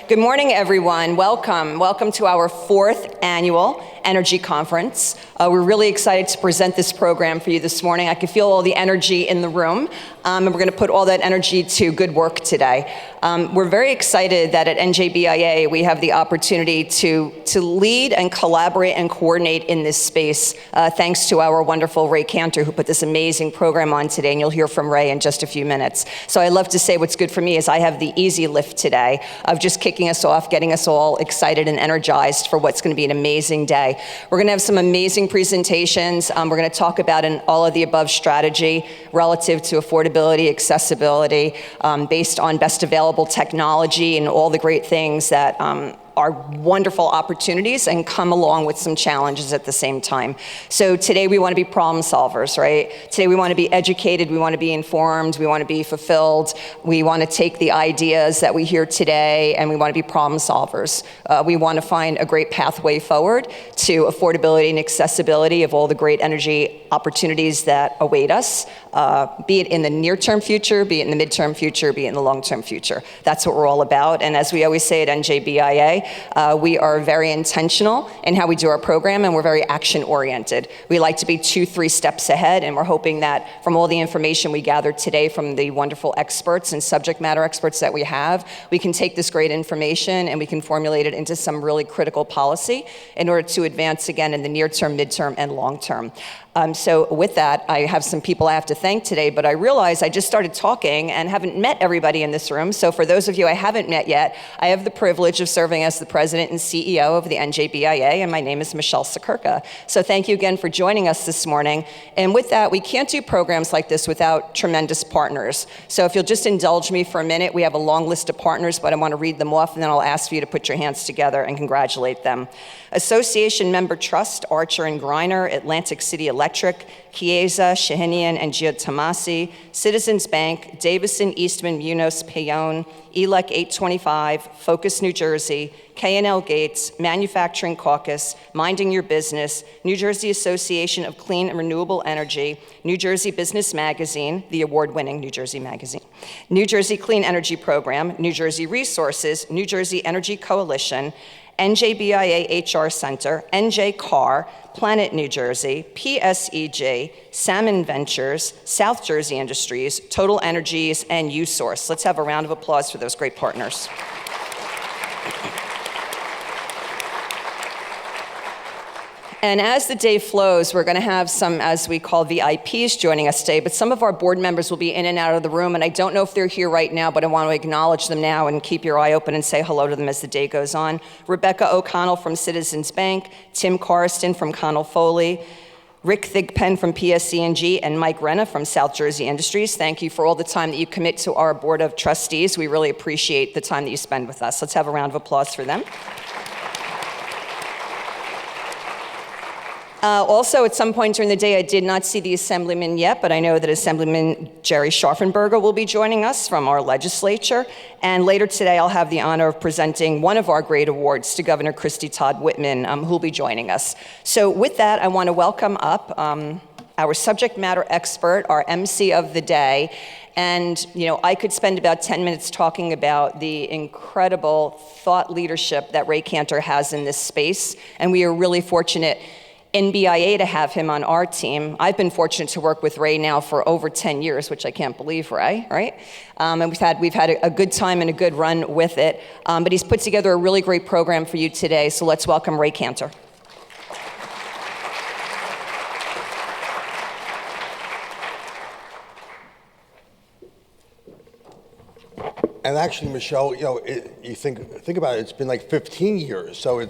Good morning, everyone. Welcome. Welcome to our 4th annual Energy Conference. We're really excited to present this program for you this morning. I can feel all the energy in the room, and we're going to put all that energy to good work today. We're very excited that at NJBIA we have the opportunity to lead and collaborate and coordinate in this space, thanks to our wonderful Ray Cantor, who put this amazing program on today, and you'll hear from Ray in just a few minutes. So I love to say what's good for me is I have the easy lift today of just kicking us off, getting us all excited and energized for what's going to be an amazing day. We're going to have some amazing presentations. We're going to talk about an all of the above strategy relative to affordability, accessibility, based on best available technology and all the great things that are wonderful opportunities and come along with some challenges at the same time. So today we want to be problem solvers, right? Today we want to be educated, we want to be informed, we want to be fulfilled, we want to take the ideas that we hear today and we want to be problem solvers. We want to find a great pathway forward to affordability and accessibility of all the great energy opportunities that await us, be it in the near-term future, be it in the mid-term future, be it in the long-term future. That's what we're all about. And as we always say at NJBIA, we are very intentional in how we do our program, and we're very action-oriented. We like to be 2-3 steps ahead, and we're hoping that from all the information we gathered today from the wonderful experts and subject matter experts that we have, we can take this great information and we can formulate it into some really critical policy in order to advance again in the near-term, mid-term, and long-term. So with that, I have some people I have to thank today, but I realize I just started talking and haven't met everybody in this room. So for those of you I haven't met yet, I have the privilege of serving as the president and CEO of the NJBIA, and my name is Michelle Sakirka. So thank you again for joining us this morning. And with that, we can't do programs like this without tremendous partners. So if you'll just indulge me for a minute, we have a long list of partners, but I want to read them off, and then I'll ask for you to put your hands together and congratulate them. Association Member Trust, Archer and Griner, Atlantic City Electric, Chiesa, Shahinian, and Giatomasi, Citizens Bank, Davison, Eastman, Munoz, Payon, ELEC 825, Focus New Jersey, K&L Gates, Manufacturing Caucus, Minding Your Business, New Jersey Association of Clean and Renewable Energy, New Jersey Business Magazine, the award-winning New Jersey Magazine, New Jersey Clean Energy Program, New Jersey Resources, New Jersey Energy Coalition, NJBIA HR Center, NJ Car, Planet New Jersey, PSEG, Salmon Ventures, South Jersey Industries, Total Energies, and USource. Let's have a round of applause for those great partners. And as the day flows, we're going to have some, as we call VIPs, joining us today, but some of our board members will be in and out of the room, and I don't know if they're here right now, but I want to acknowledge them now and keep your eye open and say hello to them as the day goes on. Rebecca O'Connell from Citizens Bank, Tim Corriston from Connell Foley, Rick Thigpen from PSEG, and Mike Renna from South Jersey Industries. Thank you for all the time that you commit to our Board of Trustees. We really appreciate the time that you spend with us. Let's have a round of applause for them. Also, at some point during the day, I did not see the Assemblyman yet, but I know that Assemblyman Jerry Scharfenberger will be joining us from our legislature. And later today, I'll have the honor of presenting one of our great awards to Governor Christy Todd Whitman, who will be joining us. So with that, I want to welcome up our subject matter expert, our MC of the day. And, you know, I could spend about 10 minutes talking about the incredible thought leadership that Ray Cantor has in this space. And we are really fortunate NBIA to have him on our team. I've been fortunate to work with Ray now for over 10 years, which I can't believe, Ray, right? And we've had a good time and a good run with it. But he's put together a really great program for you today, so let's welcome Ray Cantor. And actually, Michelle, you know, you think about it, it's been like 15 years, so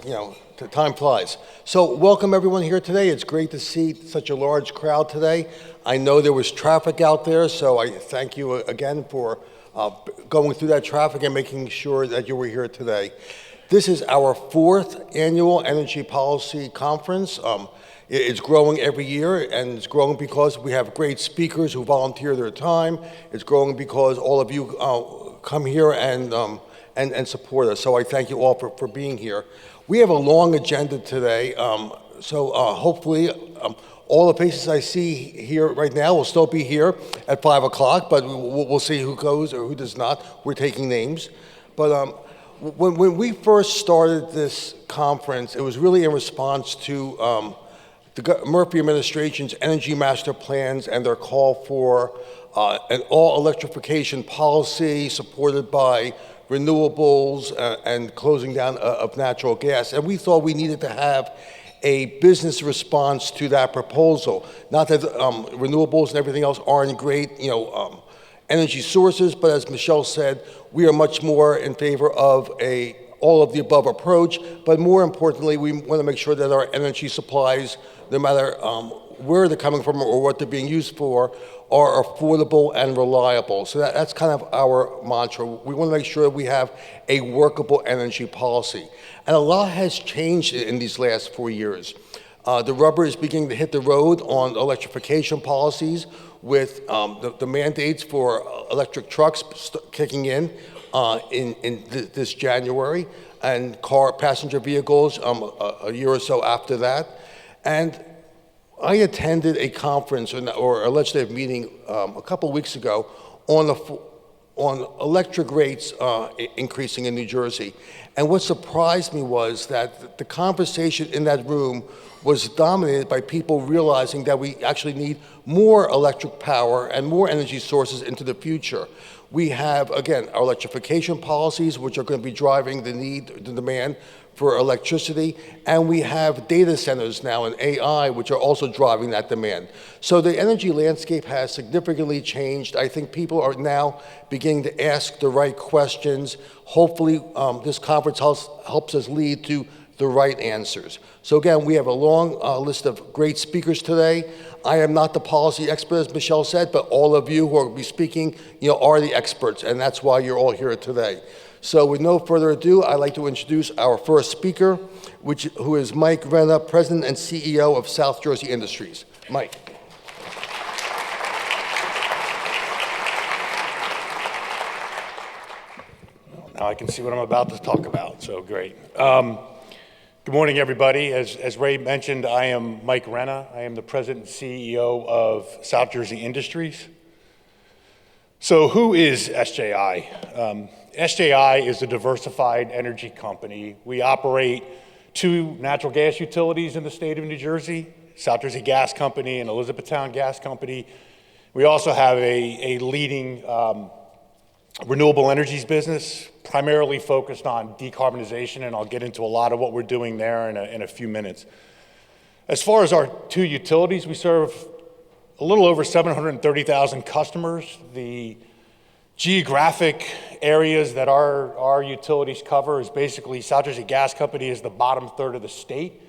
time flies. So welcome everyone here today. It's great to see such a large crowd today. I know there was traffic out there, so I thank you again for going through that traffic and making sure that you were here today. This is our 4th annual Energy Policy Conference. It's growing every year, and it's growing because we have great speakers who volunteer their time. It's growing because all of you come here and support us. So I thank you all for being here. We have a long agenda today, so hopefully all the faces I see here right now will still be here at 5 o'clock, but we'll see who goes or who does not. We're taking names. But when we first started this conference, it was really in response to the Murphy administration's energy master plans and their call for an all-electrification policy supported by renewables and closing down of natural gas. And we thought we needed to have a business response to that proposal. Not that renewables and everything else aren't great, energy sources, but as Michelle said, we are much more in favor of a all of the above approach, but more importantly, we want to make sure that our energy supplies, no matter where they're coming from or what they're being used for, are affordable and reliable. So that's kind of our mantra. We want to make sure we have a workable energy policy. And a lot has changed in these last 4 years. The rubber is beginning to hit the road on electrification policies with the mandates for electric trucks kicking in this January, and passenger vehicles a year or so after that. And I attended a conference or a legislative meeting a couple of weeks ago on electric rates increasing in New Jersey. And what surprised me was that the conversation in that room was dominated by people realizing that we actually need more electric power and more energy sources into the future. We have, again, our electrification policies, which are going to be driving the demand for electricity, and we have data centers now and AI, which are also driving that demand. So the energy landscape has significantly changed. I think people are now beginning to ask the right questions. Hopefully, this conference helps us lead to the right answers. So again, we have a long list of great speakers today. I am not the policy expert, as Michelle said, but all of you who are be speaking, are the experts, and that's why you're all here today. So with no further ado, I'd like to introduce our first speaker, who is Mike Renna, President and CEO of South Jersey Industries. Mike. Now I can see what I'm about to talk about, so great. Good morning, everybody. As Ray mentioned, I am Mike Renna. I am the President and CEO of South Jersey Industries. So who is SJI? SJI is a diversified energy company. We operate 2 natural gas utilities in the state of New Jersey, South Jersey Gas Company and Elizabethtown Gas Company. We also have a leading renewable energies business, primarily focused on decarbonization, and I'll get into a lot of what we're doing there in a few minutes. As far as our 2 utilities, we serve a little over 730,000 customers. The geographic areas that our utilities cover is basically South Jersey Gas Company is the bottom third of the state,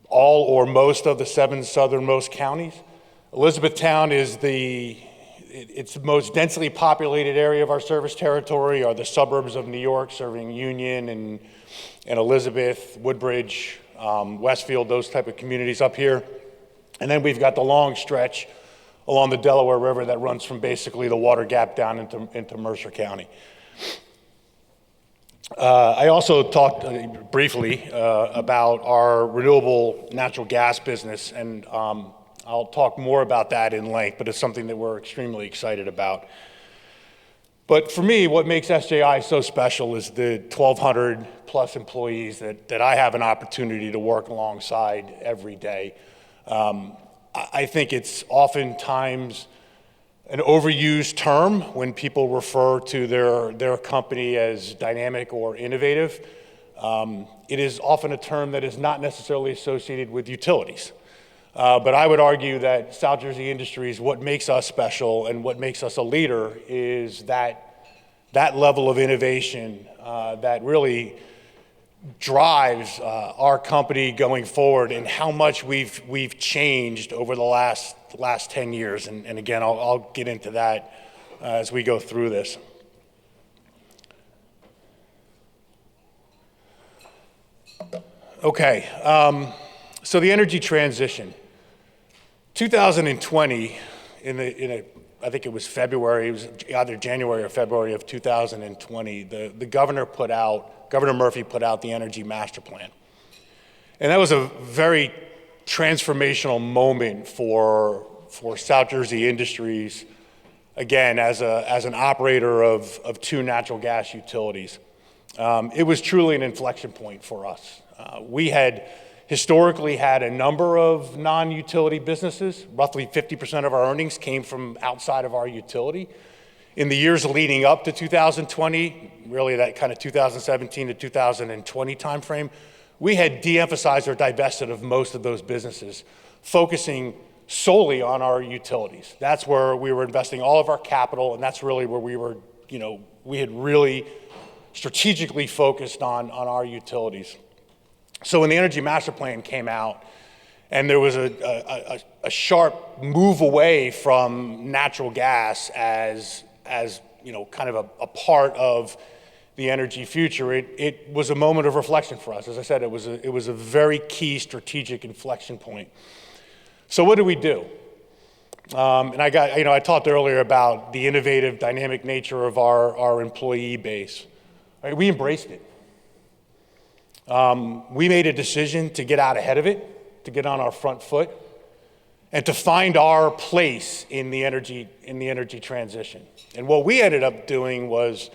all or most of the 7 southernmost counties. Elizabethtown is it's the most densely populated area of our service territory, are the suburbs of New York, serving Union and Elizabeth, Woodbridge, Westfield, those type of communities up here. And then we've got the long stretch along the Delaware River that runs from basically the Water Gap down into Mercer County. I also talked briefly about our renewable natural gas business, and I'll talk more about that in length, but it's something that we're extremely excited about. But for me, what makes SJI so special is the 1,200 plus employees that I have an opportunity to work alongside every day. I think it's oftentimes an overused term when people refer to their company as dynamic or innovative. It is often a term that is not necessarily associated with utilities. But I would argue that South Jersey Industries, what makes us special and what makes us a leader is that level of innovation that really drives our company going forward, and how much we've changed over the last 10 years. And again, I'll get into that as we go through this. Okay, so the energy transition. 2020, I think it was February, it was either January or February of 2020, the Governor Murphy put out the Energy Master Plan. And that was a very transformational moment for South Jersey Industries, again, as an operator of 2 natural gas utilities. it was truly an inflection point for us. We had historically had a number of non-utility businesses. Roughly 50% of our earnings came from outside of our utility. In the years leading up to 2020, really that kind of 2017 to 2020 timeframe, we had de-emphasized or divested of most of those businesses, focusing solely on our utilities. That's where we were investing all of our capital, and that's really where we were, we had really strategically focused on our utilities. So when the Energy Master Plan came out, and there was a sharp move away from natural gas as kind of a part of the energy future, it was a moment of reflection for us. As I said, it was a very key strategic inflection point. So what do we do? And I talked earlier about the innovative, dynamic nature of our employee base. Right, we embraced it. We made a decision to get out ahead of it, to get on our front foot, and to find our place in the energy transition. And what we ended up doing was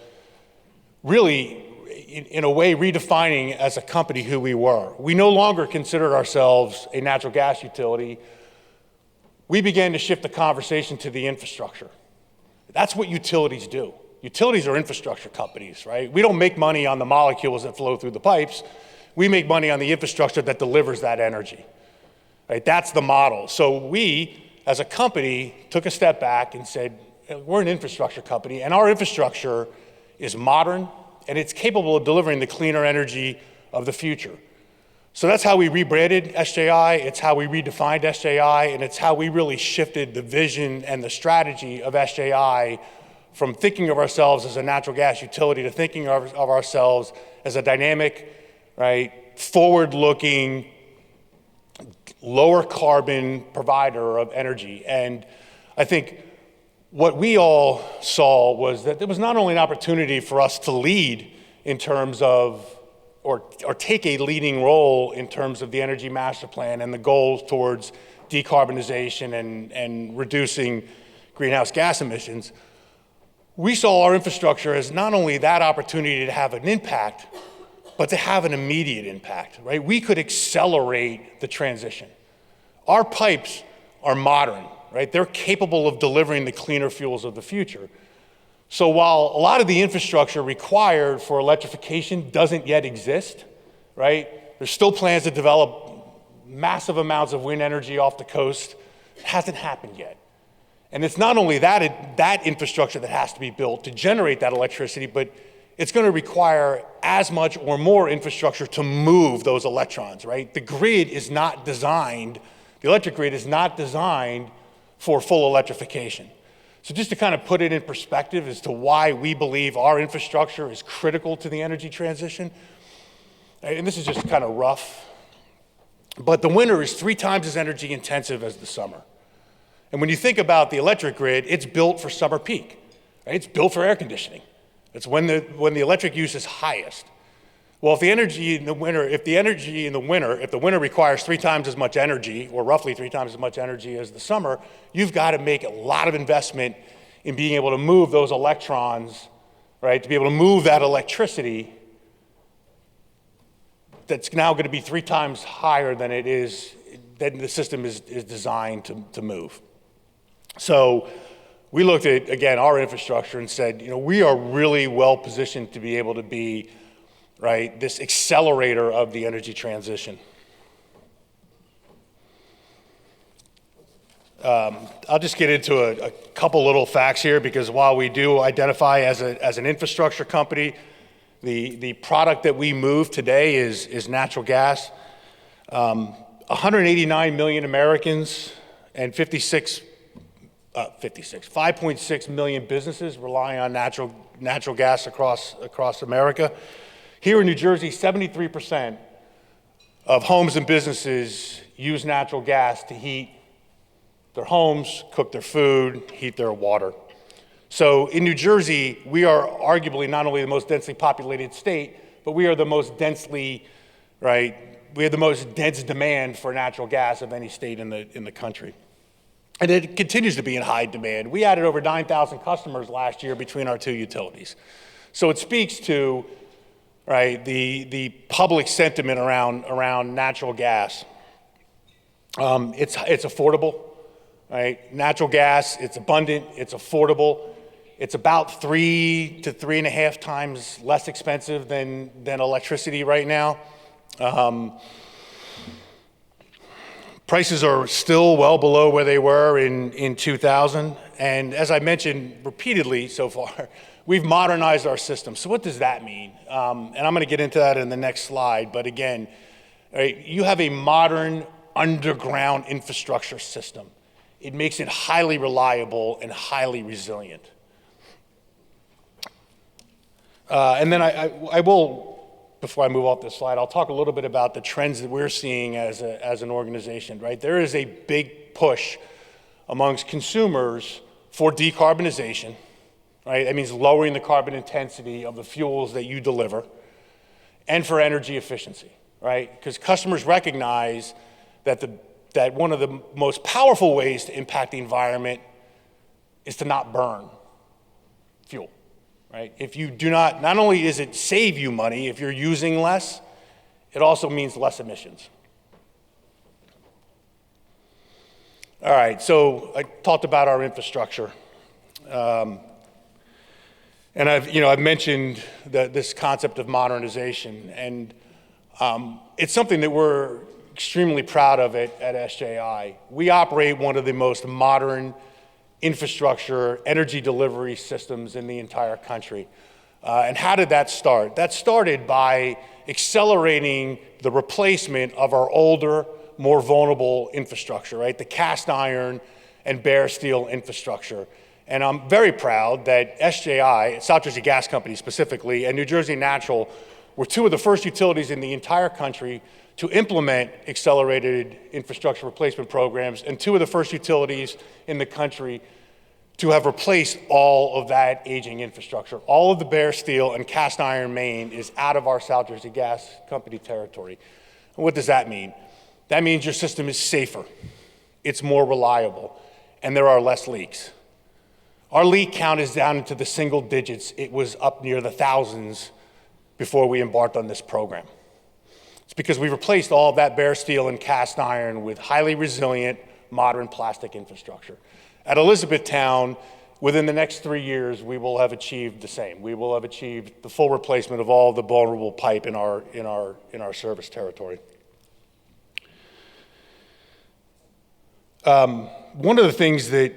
really, in a way, redefining as a company who we were. We no longer considered ourselves a natural gas utility. We began to shift the conversation to the infrastructure. That's what utilities do. Utilities are infrastructure companies, right? We don't make money on the molecules that flow through the pipes. We make money on the infrastructure that delivers that energy, right? That's the model. So we, as a company, took a step back and said, we're an infrastructure company, and our infrastructure is modern, and it's capable of delivering the cleaner energy of the future. So that's how we rebranded SJI, it's how we redefined SJI, and it's how we really shifted the vision and the strategy of SJI from thinking of ourselves as a natural gas utility to thinking of ourselves as a dynamic, right, forward-looking, lower carbon provider of energy. And I think what we all saw was that there was not only an opportunity for us to lead in terms of, or take a leading role in terms of the Energy Master Plan and the goals towards decarbonization and reducing greenhouse gas emissions. We saw our infrastructure as not only that opportunity to have an impact, but to have an immediate impact, right? We could accelerate the transition. Our pipes are modern, right? They're capable of delivering the cleaner fuels of the future. So while a lot of the infrastructure required for electrification doesn't yet exist, right? There's still plans to develop massive amounts of wind energy off the coast. It hasn't happened yet. And it's not only that infrastructure that has to be built to generate that electricity, but it's going to require as much or more infrastructure to move those electrons, right? The grid is not designed, the electric grid is not designed for full electrification. So just to kind of put it in perspective as to why we believe our infrastructure is critical to the energy transition, and this is just kind of rough, but the winter is 3 times as energy intensive as the summer. And when you think about the electric grid, it's built for summer peak, right? It's built for air conditioning. It's when the electric use is highest. Well, if the winter requires 3 times as much energy, or roughly 3 times as much energy as the summer, you've got to make a lot of investment in being able to move those electrons, right? To be able to move that electricity that's now going to be 3 times higher than the system is designed to move. So we looked at, again, our infrastructure and said, we are really well positioned to be able to be, right, this accelerator of the energy transition. I'll just get into a couple little facts here, because while we do identify as an infrastructure company, the product that we move today is natural gas. 189 million Americans and 5.6 million businesses rely on natural gas across America. Here in New Jersey, 73% of homes and businesses use natural gas to heat their homes, cook their food, heat their water. So in New Jersey, we are arguably not only the most densely populated state, but we are the most densely, right, we have the most dense demand for natural gas of any state in the country. And it continues to be in high demand. We added over 9,000 customers last year between our 2 utilities. So it speaks to right? The public sentiment around natural gas. It's affordable, right? Natural gas, it's abundant, it's affordable. It's about 3 to 3.5 times less expensive than electricity right now. Prices are still well below where they were in 2000. And as I mentioned repeatedly so far, we've modernized our system. So what does that mean? And I'm going to get into that in the next slide. But again, right, you have a modern underground infrastructure system. It makes it highly reliable and highly resilient. And then I will, before I move off this slide, I'll talk a little bit about the trends that we're seeing as an organization, right? There is a big push amongst consumers for decarbonization, right? That means lowering the carbon intensity of the fuels that you deliver, and for energy efficiency, right? Because customers recognize that one of the most powerful ways to impact the environment is to not burn fuel. Right? If you do not only does it save you money if you're using less, it also means less emissions. All right, so I talked about our infrastructure. And I've mentioned this concept of modernization, and it's something that we're extremely proud of at SJI. We operate one of the most modern infrastructure, energy delivery systems in the entire country. And how did that start? That started by accelerating the replacement of our older, more vulnerable infrastructure, right? The cast iron and bare steel infrastructure. And I'm very proud that SJI, South Jersey Gas Company specifically, and New Jersey Natural were two of the first utilities in the entire country to implement accelerated infrastructure replacement programs, and two of the first utilities in the country to have replaced all of that aging infrastructure. All of the bare steel and cast iron main is out of our South Jersey Gas Company territory. And what does that mean? That means your system is safer, it's more reliable, and there are less leaks. Our leak count is down into the single digits. It was up near the thousands before we embarked on this program. It's because we replaced all of that bare steel and cast iron with highly resilient, modern plastic infrastructure. At Elizabethtown, within the next 3 years, we will have achieved the same. We will have achieved the full replacement of all the vulnerable pipe in our service territory. One of the things that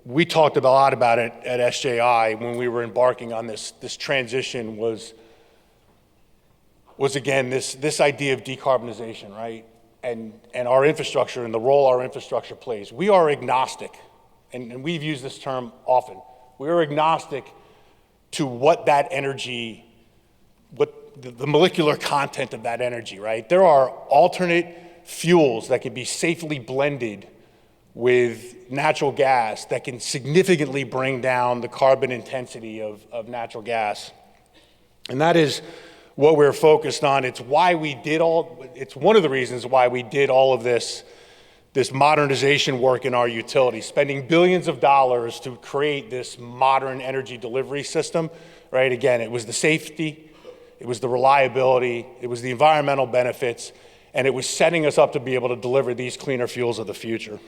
we talked a lot about it at SJI when we were embarking on this transition was again this idea of decarbonization, right? And our infrastructure and the role our infrastructure plays. We are agnostic, and we've used this term often. We are agnostic to what that energy, what the molecular content of that energy, right? There are alternate fuels that can be safely blended with natural gas that can significantly bring down the carbon intensity of natural gas. And that is what we're focused on. It's one of the reasons why we did all of this modernization work in our utility, spending billions of dollars to create this modern energy delivery system, right? Again, it was the safety, it was the reliability, it was the environmental benefits, and it was setting us up to be able to deliver these cleaner fuels of the future.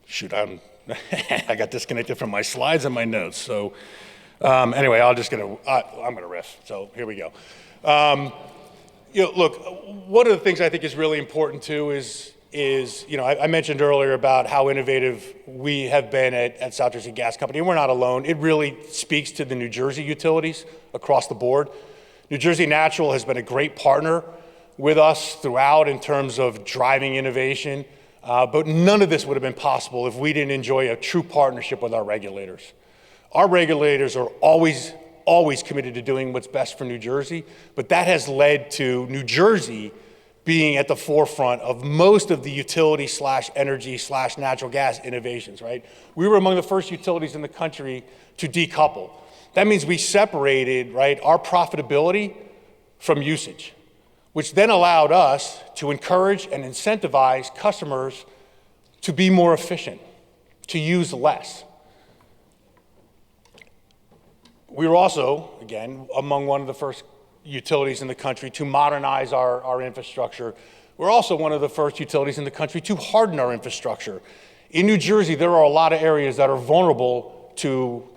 Shoot, I got disconnected from my slides and my notes. So anyway, I'm gonna riff. So here we go. Look, one of the things I think is really important too is I mentioned earlier about how innovative we have been at South Jersey Gas Company, and we're not alone. It really speaks to the New Jersey utilities across the board. New Jersey Natural has been a great partner with us throughout in terms of driving innovation. But none of this would have been possible if we didn't enjoy a true partnership with our regulators. Our regulators are always committed to doing what's best for New Jersey, but that has led to New Jersey being at the forefront of most of the utility/energy/natural gas innovations, right? We were among the first utilities in the country to decouple. That means we separated, right, our profitability from usage. which then allowed us to encourage and incentivize customers to be more efficient, to use less. We were also, again, among one of the first utilities in the country to modernize our infrastructure. We're also one of the first utilities in the country to harden our infrastructure. In New Jersey, there are a lot of areas that are vulnerable to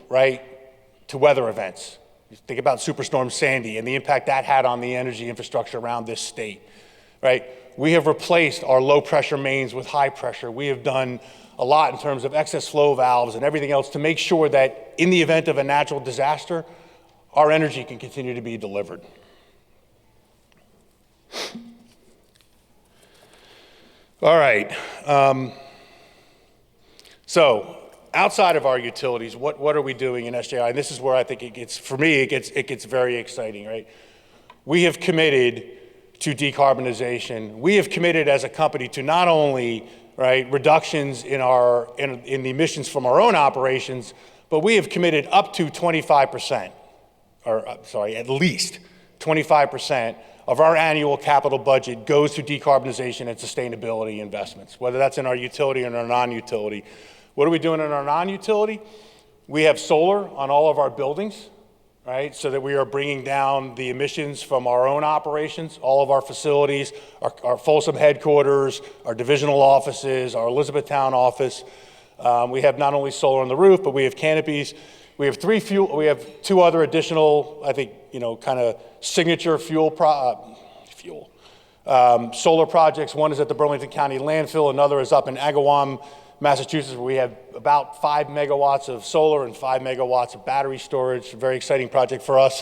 weather events. You think about Superstorm Sandy and the impact that had on the energy infrastructure around this state, right? We have replaced our low pressure mains with high pressure. We have done a lot in terms of excess flow valves and everything else to make sure that in the event of a natural disaster, our energy can continue to be delivered. All right. So outside of our utilities, what are we doing in SJI? And this is where I think it gets very exciting, right? We have committed to decarbonization. We have committed as a company to not only reductions in the emissions from our own operations, but we have committed up to 25%, at least 25% of our annual capital budget goes to decarbonization and sustainability investments, whether that's in our utility or in our non-utility. What are we doing in our non-utility? We have solar on all of our buildings, right? So that we are bringing down the emissions from our own operations, all of our facilities, our Folsom headquarters, our divisional offices, our Elizabethtown office. We have not only solar on the roof, but we have canopies. We have two other additional, I think, kind of signature solar projects. One is at the Burlington County landfill. Another is up in Agawam, Massachusetts, where we have about 5 megawatts of solar and 5 megawatts of battery storage. A very exciting project for us.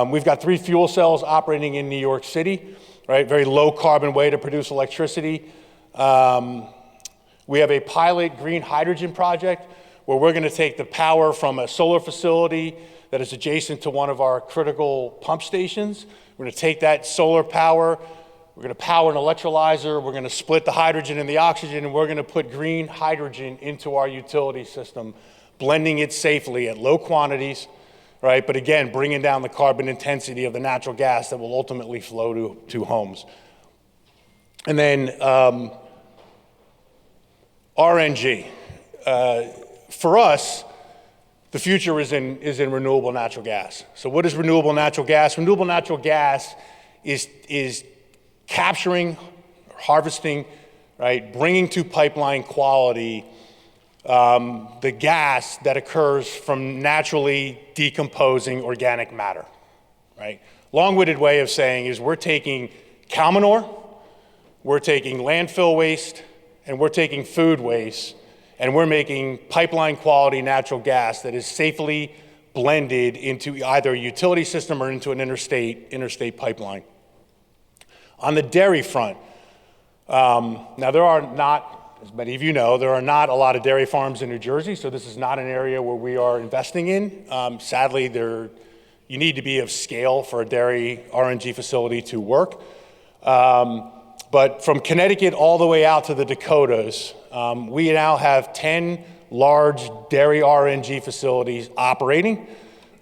We've got 3 fuel cells operating in New York City, right? Very low carbon way to produce electricity. We have a pilot green hydrogen project where we're going to take the power from a solar facility that is adjacent to one of our critical pump stations. We're going to take that solar power, we're going to power an electrolyzer, we're going to split the hydrogen and the oxygen, and we're going to put green hydrogen into our utility system, blending it safely at low quantities, right? But again, bringing down the carbon intensity of the natural gas that will ultimately flow to homes. And then RNG. For us, the future is in renewable natural gas. So what is renewable natural gas? Renewable natural gas is capturing, harvesting, right, bringing to pipeline quality the gas that occurs from naturally decomposing organic matter, right? Long-winded way of saying is we're taking cow manure, we're taking landfill waste, and we're taking food waste, and we're making pipeline quality natural gas that is safely blended into either a utility system or into an interstate pipeline. On the dairy front, now there are not, as many of you know, there are not a lot of dairy farms in New Jersey, so this is not an area where we are investing in. Sadly, you need to be of scale for a dairy RNG facility to work. But from Connecticut all the way out to the Dakotas, we now have 10 large dairy RNG facilities operating.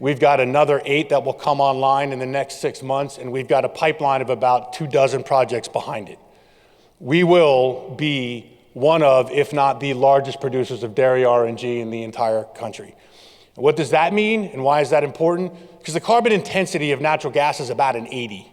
We've got another 8 that will come online in the next 6 months, and we've got a pipeline of about 24 projects behind it. We will be one of, if not the largest producers of dairy RNG in the entire country. What does that mean, and why is that important? Because the carbon intensity of natural gas is about an 80.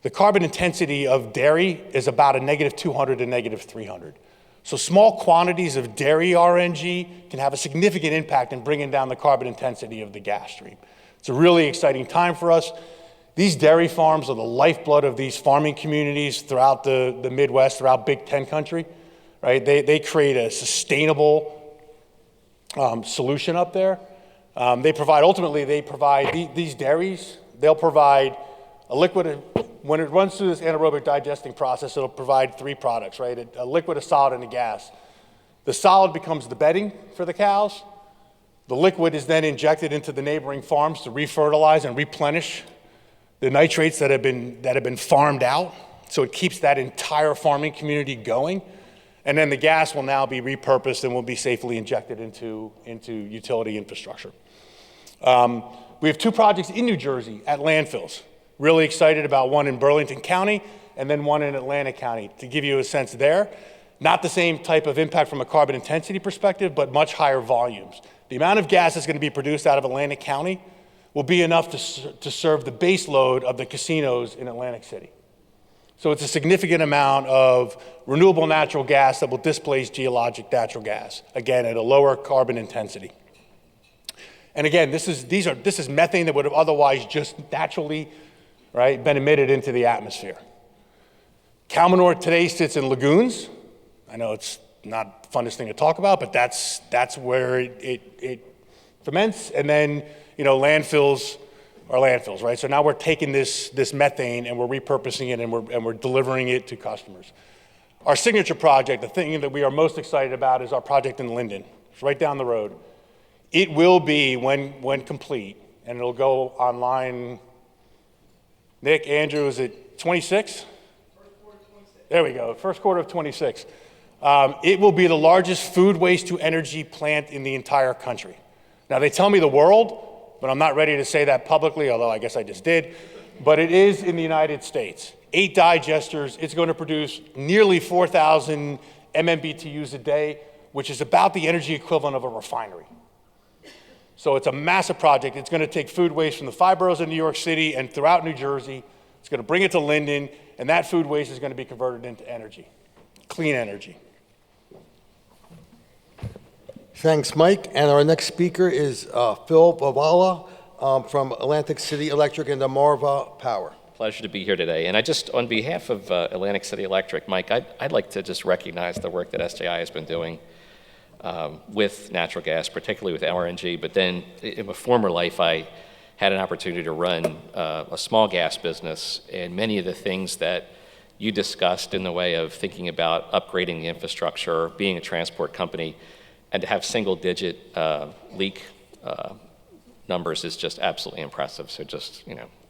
The carbon intensity of dairy is about a -200 to -300. So small quantities of dairy RNG can have a significant impact in bringing down the carbon intensity of the gas stream. It's a really exciting time for us. These dairy farms are the lifeblood of these farming communities throughout the Midwest, throughout Big Ten country, right? They create a sustainable solution up there. These dairies, they'll provide a liquid. When it runs through this anaerobic digesting process, it'll provide 3 products, right? A liquid, a solid, and a gas. The solid becomes the bedding for the cows. The liquid is then injected into the neighboring farms to refertilize and replenish the nitrates that have been farmed out. So it keeps that entire farming community going. And then the gas will now be repurposed and will be safely injected into utility infrastructure. We have 2 projects in New Jersey at landfills. Really excited about one in Burlington County and then one in Atlantic County. To give you a sense there, not the same type of impact from a carbon intensity perspective, but much higher volumes. The amount of gas that's going to be produced out of Atlantic County will be enough to serve the base load of the casinos in Atlantic City. So it's a significant amount of renewable natural gas that will displace geologic natural gas, again, at a lower carbon intensity. And again, this is methane that would have otherwise just naturally, right, been emitted into the atmosphere. Cow manure today sits in lagoons. I know it's not the funnest thing to talk about, but that's where it ferments, and then landfills are landfills, right? So now we're taking this methane and we're repurposing it and we're delivering it to customers. Our signature project, the thing that we are most excited about, is our project in Linden. It's right down the road. It will be, when complete, and it'll go online. Nick, Andrew, is it 26? First quarter of 26. There we go, first quarter of 26. It will be the largest food waste to energy plant in the entire country. Now, they tell me the world, but I'm not ready to say that publicly, although I guess I just did. But it is in the United States. 8 digesters. It's going to produce nearly 4,000 MMBTUs a day, which is about the energy equivalent of a refinery. So it's a massive project. It's going to take food waste from the 5 boroughs of New York City and throughout New Jersey. It's going to bring it to Linden, and that food waste is going to be converted into energy, clean energy. Thanks, Mike. And our next speaker is Phil Vavala from Atlantic City Electric and Delmarva Power. Pleasure to be here today. And on behalf of Atlantic City Electric, Mike, I'd like to just recognize the work that SJI has been doing with natural gas, particularly with LNG. But then in a former life, I had an opportunity to run a small gas business, and many of the things that you discussed in the way of thinking about upgrading the infrastructure, being a transport company, and to have single-digit leak numbers is just absolutely impressive. So just,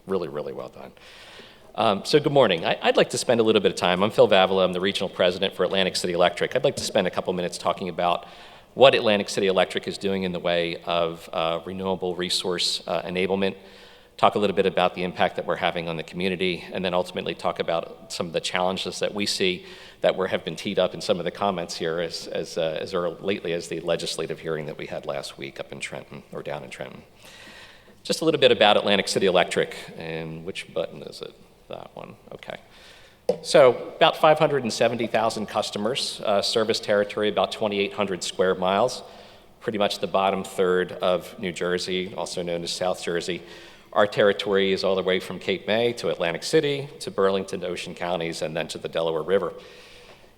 really, really well done. So good morning. I'd like to spend a little bit of time. I'm Phil Vavala. I'm the regional president for Atlantic City Electric. I'd like to spend a couple minutes talking about what Atlantic City Electric is doing in the way of renewable resource enablement, talk a little bit about the impact that we're having on the community, and then ultimately talk about some of the challenges that we see that have been teed up in some of the comments here as lately as the legislative hearing that we had last week up in Trenton, or down in Trenton. Just a little bit about Atlantic City Electric, and which button is it? That one, okay. So about 570,000 customers, service territory about 2,800 square miles, pretty much the bottom third of New Jersey, also known as South Jersey. Our territory is all the way from Cape May to Atlantic City to Burlington, Ocean counties, and then to the Delaware River.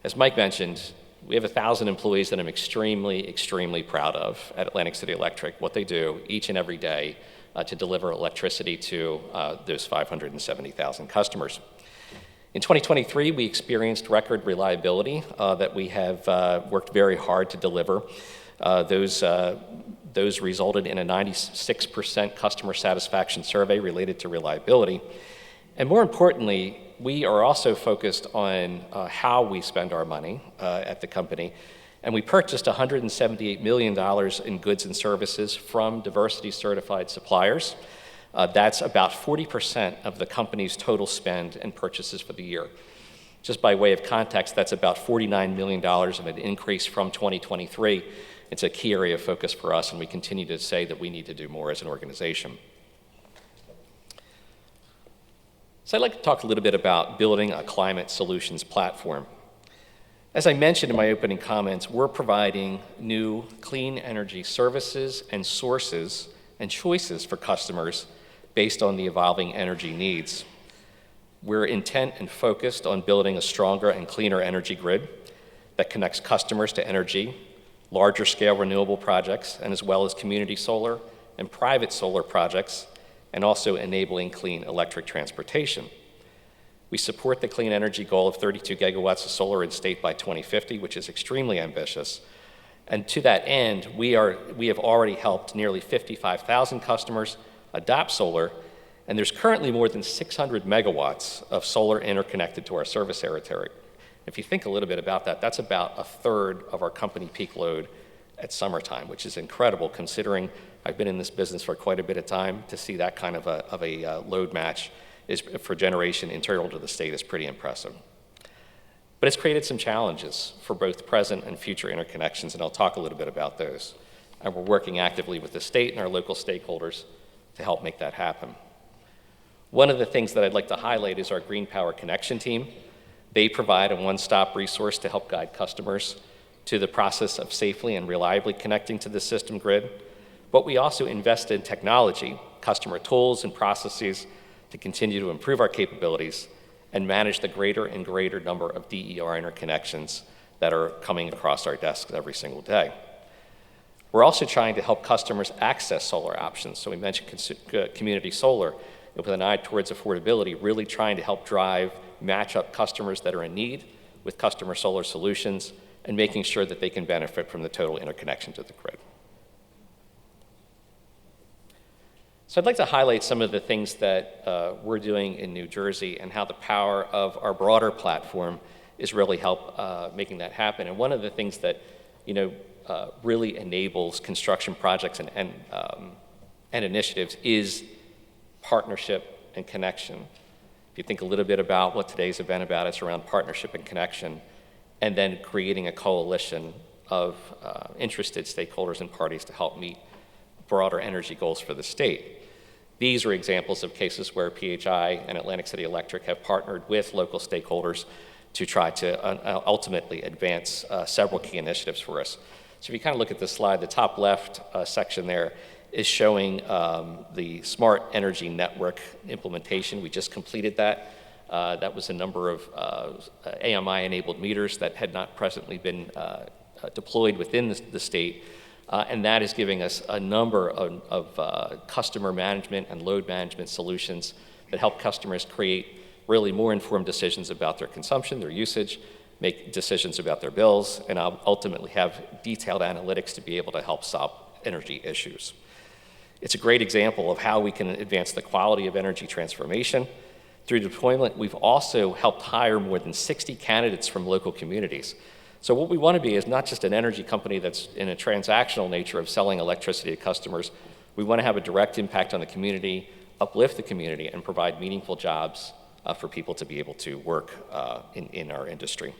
As Mike mentioned, we have 1,000 employees that I'm extremely, extremely proud of at Atlantic City Electric, what they do each and every day to deliver electricity to those 570,000 customers. In 2023, we experienced record reliability that we have worked very hard to deliver. Those resulted in a 96% customer satisfaction survey related to reliability. And more importantly, we are also focused on how we spend our money at the company. And we purchased $178 million in goods and services from diversity certified suppliers. That's about 40% of the company's total spend and purchases for the year. Just by way of context, that's about $49 million of an increase from 2023. It's a key area of focus for us, and we continue to say that we need to do more as an organization. So I'd like to talk a little bit about building a climate solutions platform. As I mentioned in my opening comments, we're providing new clean energy services and sources and choices for customers based on the evolving energy needs. We're intent and focused on building a stronger and cleaner energy grid that connects customers to energy, larger scale renewable projects, and as well as community solar and private solar projects, and also enabling clean electric transportation. We support the clean energy goal of 32 gigawatts of solar in state by 2050, which is extremely ambitious. And to that end, we have already helped nearly 55,000 customers adopt solar, and there's currently more than 600 megawatts of solar interconnected to our service territory. If you think a little bit about that, that's about a third of our company peak load at summertime, which is incredible considering I've been in this business for quite a bit of time. To see that kind of a load match for generation internal to the state is pretty impressive. But it's created some challenges for both present and future interconnections, and I'll talk a little bit about those. And we're working actively with the state and our local stakeholders to help make that happen. One of the things that I'd like to highlight is our Green Power Connection team. They provide a one-stop resource to help guide customers to the process of safely and reliably connecting to the system grid. But we also invest in technology, customer tools and processes to continue to improve our capabilities and manage the greater and greater number of DER interconnections that are coming across our desks every single day. We're also trying to help customers access solar options. So we mentioned community solar, and with an eye towards affordability, really trying to help match up customers that are in need with customer solar solutions and making sure that they can benefit from the total interconnection to the grid. So I'd like to highlight some of the things that we're doing in New Jersey and how the power of our broader platform is really making that happen. And one of the things that really enables construction projects and initiatives is partnership and connection. If you think a little bit about what today's event about, it's around partnership and connection, and then creating a coalition of interested stakeholders and parties to help meet broader energy goals for the state. These are examples of cases where PHI and Atlantic City Electric have partnered with local stakeholders to try to ultimately advance several key initiatives for us. So if you kind of look at this slide, the top left section there is showing the Smart Energy Network implementation. We just completed that. That was a number of AMI-enabled meters that had not presently been deployed within the state. And that is giving us a number of customer management and load management solutions that help customers create really more informed decisions about their consumption, their usage, make decisions about their bills, and ultimately have detailed analytics to be able to help solve energy issues. It's a great example of how we can advance the quality of energy transformation. Through deployment, we've also helped hire more than 60 candidates from local communities. So what we want to be is not just an energy company that's in a transactional nature of selling electricity to customers. We want to have a direct impact on the community, uplift the community, and provide meaningful jobs for people to be able to work in our industry.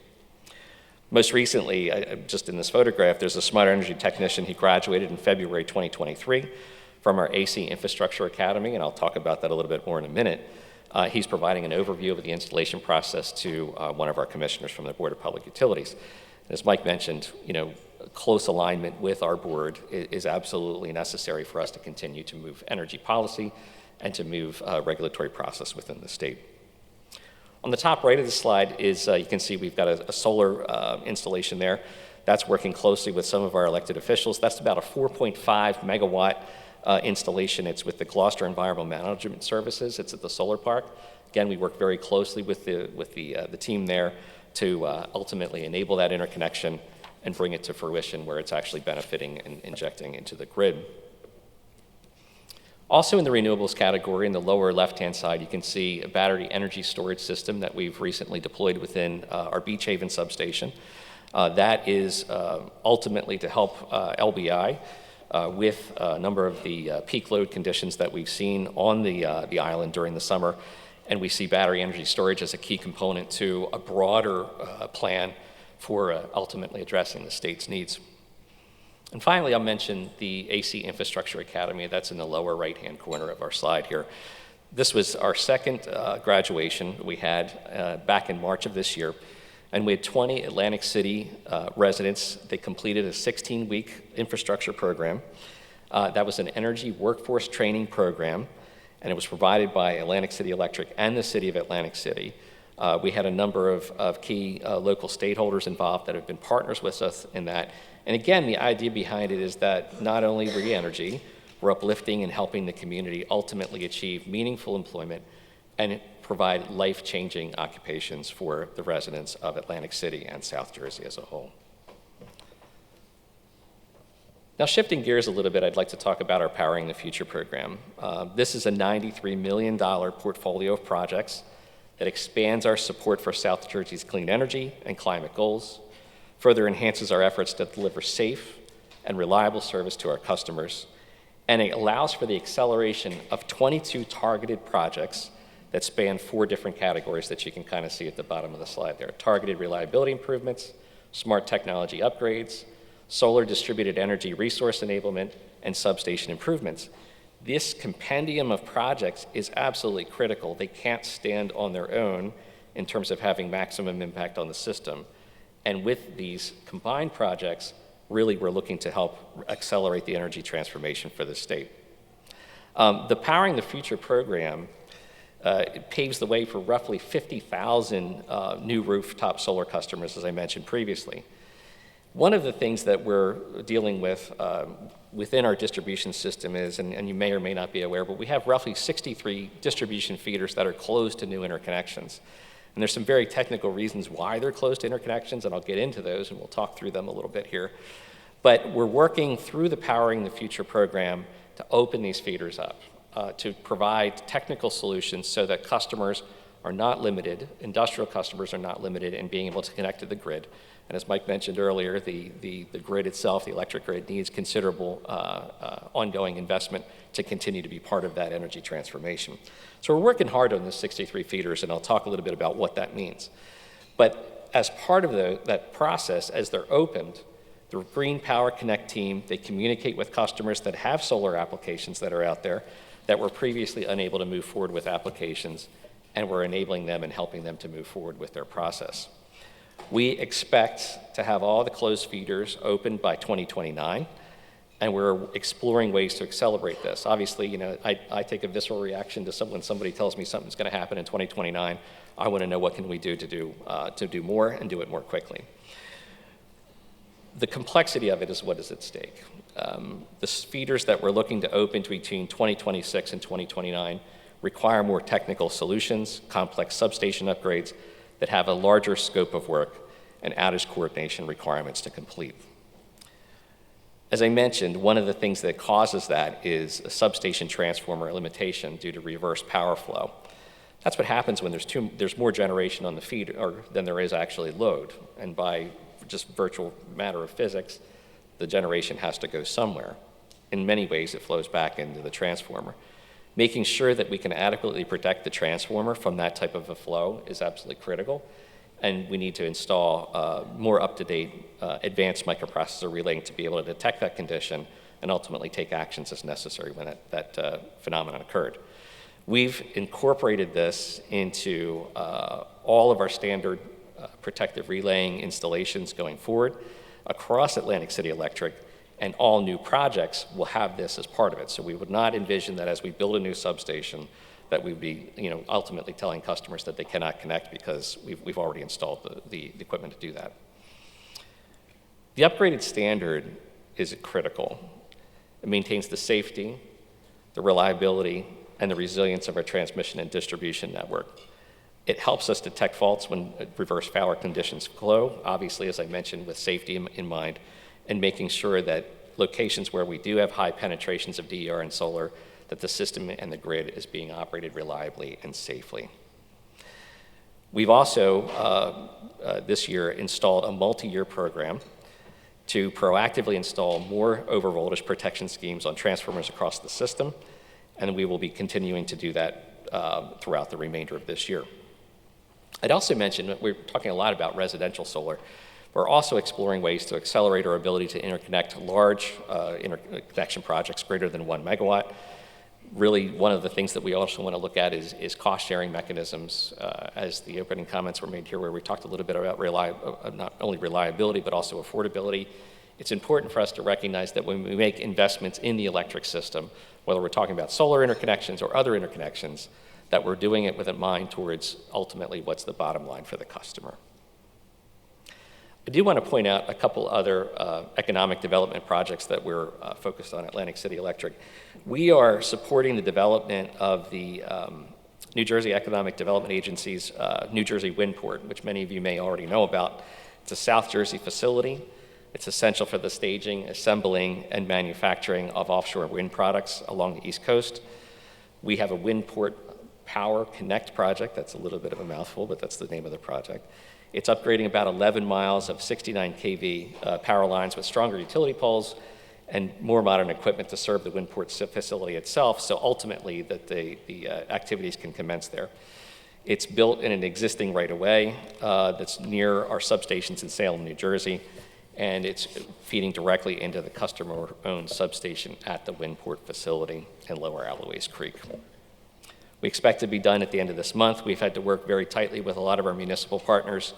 Most recently, just in this photograph, there's a smart energy technician. He graduated in February 2023 from our AC Infrastructure Academy, and I'll talk about that a little bit more in a minute. He's providing an overview of the installation process to one of our commissioners from the Board of Public Utilities. As Mike mentioned, close alignment with our board is absolutely necessary for us to continue to move energy policy and to move regulatory process within the state. On the top right of the slide is, you can see we've got a solar installation there. That's working closely with some of our elected officials. That's about a 4.5 megawatt installation. It's with the Gloucester Environmental Management Services. It's at the solar park. Again, we work very closely with the team there to ultimately enable that interconnection and bring it to fruition where it's actually benefiting and injecting into the grid. Also in the renewables category, in the lower left-hand side, you can see a battery energy storage system that we've recently deployed within our Beach Haven substation. That is ultimately to help LBI with a number of the peak load conditions that we've seen on the island during the summer. And we see battery energy storage as a key component to a broader plan for ultimately addressing the state's needs. And finally, I'll mention the AC Infrastructure Academy. That's in the lower right-hand corner of our slide here. This was our second graduation we had back in March of this year. And we had 20 Atlantic City residents. They completed a 16-week infrastructure program. That was an energy workforce training program, and it was provided by Atlantic City Electric and the City of Atlantic City. We had a number of key local stakeholders involved that have been partners with us in that. And again, the idea behind it is that not only re-energy, we're uplifting and helping the community ultimately achieve meaningful employment and provide life-changing occupations for the residents of Atlantic City and South Jersey as a whole. Now, shifting gears a little bit, I'd like to talk about our Powering the Future program. This is a $93 million portfolio of projects that expands our support for South Jersey's clean energy and climate goals, further enhances our efforts to deliver safe and reliable service to our customers, and it allows for the acceleration of 22 targeted projects that span 4 different categories that you can kind of see at the bottom of the slide there. Targeted reliability improvements, smart technology upgrades, solar distributed energy resource enablement, and substation improvements. This compendium of projects is absolutely critical. They can't stand on their own in terms of having maximum impact on the system. And with these combined projects, really we're looking to help accelerate the energy transformation for the state. The Powering the Future program it paves the way for roughly 50,000 new rooftop solar customers, as I mentioned previously. One of the things that we're dealing with within our distribution system is, and you may or may not be aware, but we have roughly 63 distribution feeders that are closed to new interconnections. And there's some very technical reasons why they're closed to interconnections, and I'll get into those, and we'll talk through them a little bit here. But we're working through the Powering the Future program to open these feeders up, to provide technical solutions so that customers are not limited, industrial customers are not limited in being able to connect to the grid. And as Mike mentioned earlier, the grid itself, the electric grid, needs considerable ongoing investment to continue to be part of that energy transformation. So we're working hard on the 63 feeders, and I'll talk a little bit about what that means. But as part of that process, as they're opened, the Green Power Connect team, they communicate with customers that have solar applications that are out there that were previously unable to move forward with applications, and we're enabling them and helping them to move forward with their process. We expect to have all the closed feeders open by 2029, and we're exploring ways to accelerate this. Obviously, you know, I take a visceral reaction to when somebody tells me something's going to happen in 2029. I want to know what can we do to do more and do it more quickly. The complexity of it is what is at stake. The feeders that we're looking to open between 2026 and 2029 require more technical solutions, complex substation upgrades that have a larger scope of work and outage coordination requirements to complete. As I mentioned, one of the things that causes that is a substation transformer limitation due to reverse power flow. That's what happens when there's more generation on the feeder than there is actually load. And by just virtual matter of physics, the generation has to go somewhere. In many ways, it flows back into the transformer. Making sure that we can adequately protect the transformer from that type of a flow is absolutely critical. And we need to install more up-to-date advanced microprocessor relaying to be able to detect that condition and ultimately take actions as necessary when that phenomenon occurred. We've incorporated this into all of our standard protective relaying installations going forward across Atlantic City Electric, and all new projects will have this as part of it. So we would not envision that as we build a new substation that we'd be, ultimately telling customers that they cannot connect because we've already installed the equipment to do that. The upgraded standard is critical. It maintains the safety, the reliability, and the resilience of our transmission and distribution network. It helps us detect faults when reverse power conditions flow, obviously, as I mentioned, with safety in mind, and making sure that locations where we do have high penetrations of DER and solar, that the system and the grid is being operated reliably and safely. We've also, this year, installed a multi-year program to proactively install more overvoltage protection schemes on transformers across the system, and we will be continuing to do that throughout the remainder of this year. I'd also mention that we're talking a lot about residential solar. We're also exploring ways to accelerate our ability to interconnect large interconnection projects greater than 1 megawatt. Really, one of the things that we also want to look at is cost-sharing mechanisms, as the opening comments were made here, where we talked a little bit about not only reliability, but also affordability. It's important for us to recognize that when we make investments in the electric system, whether we're talking about solar interconnections or other interconnections, that we're doing it with a mind towards ultimately what's the bottom line for the customer. I do want to point out a couple other economic development projects that we're focused on at Atlantic City Electric. We are supporting the development of the New Jersey Economic Development Agency's New Jersey Windport, which many of you may already know about. It's a South Jersey facility. It's essential for the staging, assembling, and manufacturing of offshore wind products along the East Coast. We have a Windport Power Connect project. That's a little bit of a mouthful, but that's the name of the project. It's upgrading about 11 miles of 69 kV power lines with stronger utility poles and more modern equipment to serve the Windport facility itself, so ultimately that the activities can commence there. It's built in an existing right-of-way that's near our substations in Salem, New Jersey, and it's feeding directly into the customer-owned substation at the Windport facility in Lower Alloways Creek. We expect to be done at the end of this month. We've had to work very tightly with a lot of our municipal partners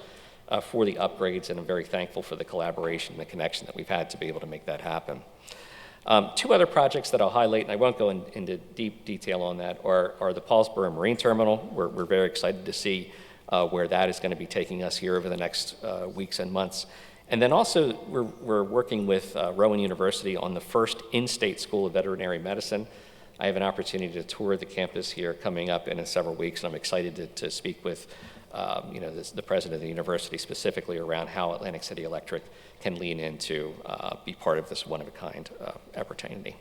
for the upgrades, and I'm very thankful for the collaboration and the connection that we've had to be able to make that happen. Two other projects that I'll highlight, and I won't go into deep detail on that, are the Paulsboro Marine Terminal. We're very excited to see where that is going to be taking us here over the next weeks and months. And then also, we're working with Rowan University on the first in-state School of Veterinary Medicine. I have an opportunity to tour the campus here coming up in several weeks, and I'm excited to speak with the president of the university specifically around how Atlantic City Electric can lean in to be part of this one-of-a-kind opportunity.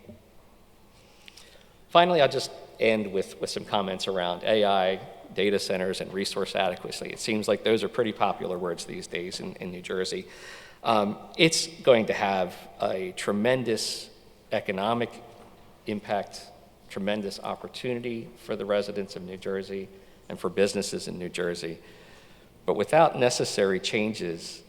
Finally, I'll just end with some comments around AI, data centers, and resource adequacy. It seems like those are pretty popular words these days in New Jersey. It's going to have a tremendous economic impact, tremendous opportunity for the residents of New Jersey and for businesses in New Jersey. But without necessary changes,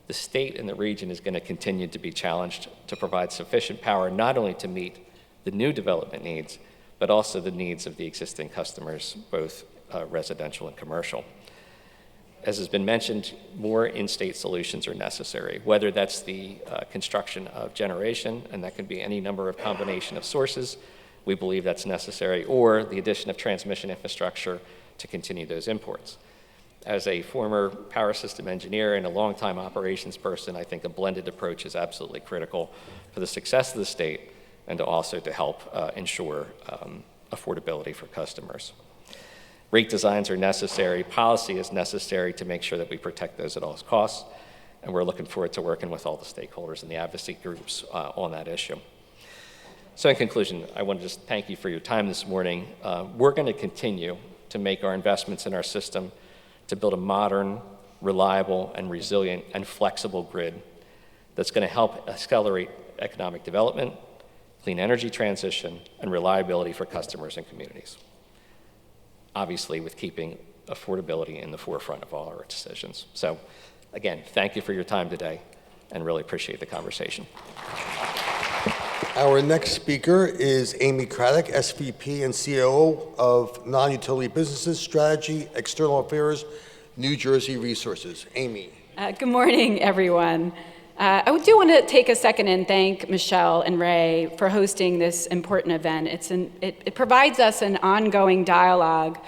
the state and the region is going to continue to be challenged to provide sufficient power not only to meet the new development needs, but also the needs of the existing customers, both residential and commercial. As has been mentioned, more in-state solutions are necessary, whether that's the construction of generation, and that can be any number of combination of sources, we believe that's necessary, or the addition of transmission infrastructure to continue those imports. As a former power system engineer and a longtime operations person, I think a blended approach is absolutely critical for the success of the state and also to help ensure affordability for customers. Rate designs are necessary, policy is necessary to make sure that we protect those at all costs, and we're looking forward to working with all the stakeholders and the advocacy groups on that issue. So in conclusion, I want to just thank you for your time this morning. We're going to continue to make our investments in our system to build a modern, reliable, and resilient and flexible grid that's going to help accelerate economic development, clean energy transition, and reliability for customers and communities. Obviously, with keeping affordability in the forefront of all our decisions. So again, thank you for your time today and really appreciate the conversation. Our next speaker is Amy Cradic, SVP and COO of Non-Utility Businesses, Strategy, External Affairs, New Jersey Resources. Amy. Good morning, everyone. I do want to take a second and thank Michelle and Ray for hosting this important event. It provides us an ongoing dialogue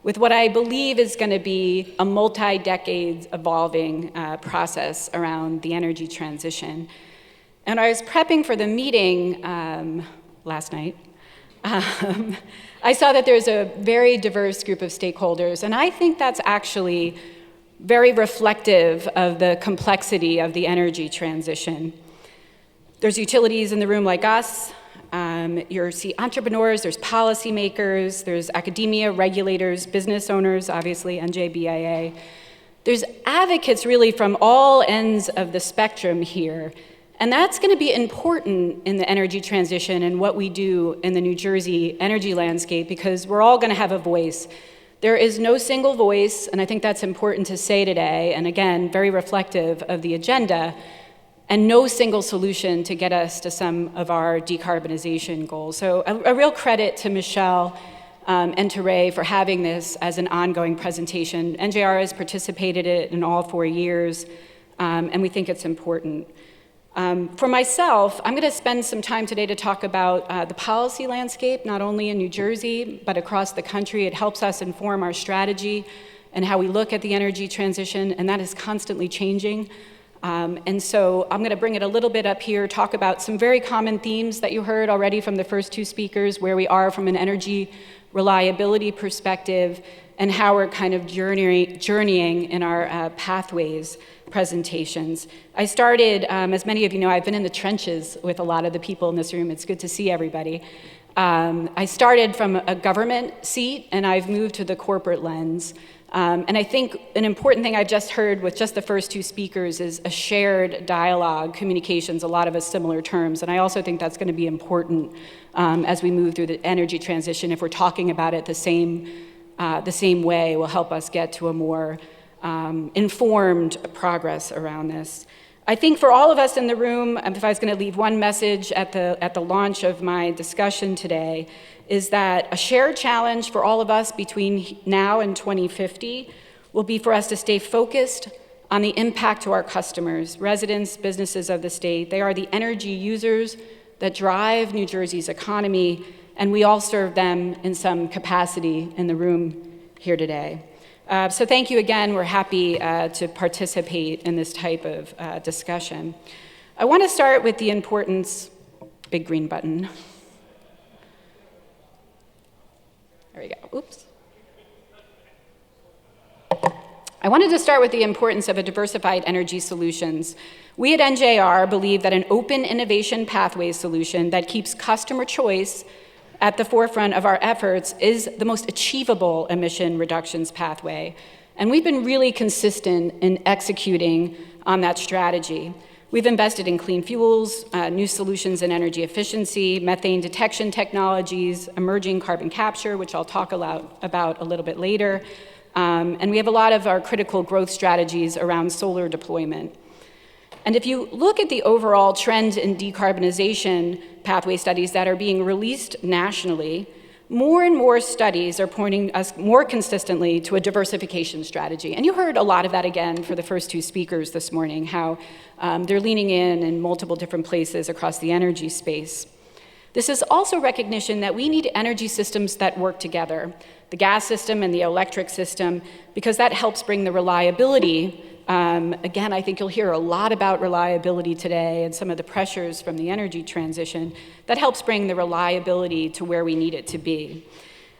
with what I believe is going to be a multi-decades evolving process around the energy transition. And I was prepping for the meeting last night. I saw that there's a very diverse group of stakeholders, and I think that's actually very reflective of the complexity of the energy transition. There's utilities in the room like us. You see entrepreneurs, there's policymakers, there's academia, regulators, business owners, obviously NJBIA. There's advocates really from all ends of the spectrum here. And that's going to be important in the energy transition and what we do in the New Jersey energy landscape, because we're all going to have a voice. There is no single voice, and I think that's important to say today, and again, very reflective of the agenda, and no single solution to get us to some of our decarbonization goals. So a real credit to Michelle and to Ray for having this as an ongoing presentation. NJR has participated in all 4 years, and we think it's important. For myself, I'm going to spend some time today to talk about the policy landscape, not only in New Jersey, but across the country. It helps us inform our strategy and how we look at the energy transition, and that is constantly changing. And so I'm going to bring it a little bit up here, talk about some very common themes that you heard already from the first two speakers, where we are from an energy reliability perspective, and how we're kind of journeying in our pathways presentations. I started, as many of you know, I've been in the trenches with a lot of the people in this room. It's good to see everybody. I started from a government seat, and I've moved to the corporate lens. And I think an important thing I've just heard with just the first two speakers is a shared dialogue, communications, a lot of us similar terms. And I also think that's going to be important as we move through the energy transition. If we're talking about it the same way, will help us get to a more informed progress around this. I think for all of us in the room, if I was going to leave one message at the launch of my discussion today, is that a shared challenge for all of us between now and 2050 will be for us to stay focused on the impact to our customers, residents, businesses of the state. They are the energy users that drive New Jersey's economy, and we all serve them in some capacity in the room here today. So thank you again. We're happy to participate in this type of discussion. I want to start with the importance, big green button. There we go, oops. I wanted to start with the importance of a diversified energy solutions. We at NJR believe that an open innovation pathway solution that keeps customer choice at the forefront of our efforts is the most achievable emission reductions pathway. And we've been really consistent in executing on that strategy. We've invested in clean fuels, new solutions in energy efficiency, methane detection technologies, emerging carbon capture, which I'll talk about a little bit later. And we have a lot of our critical growth strategies around solar deployment. And if you look at the overall trend in decarbonization pathway studies that are being released nationally, more and more studies are pointing us more consistently to a diversification strategy. And you heard a lot of that again for the first two speakers this morning, how they're leaning in multiple different places across the energy space. This is also recognition that we need energy systems that work together, the gas system and the electric system, because that helps bring the reliability. Again, I think you'll hear a lot about reliability today and some of the pressures from the energy transition that helps bring the reliability to where we need it to be.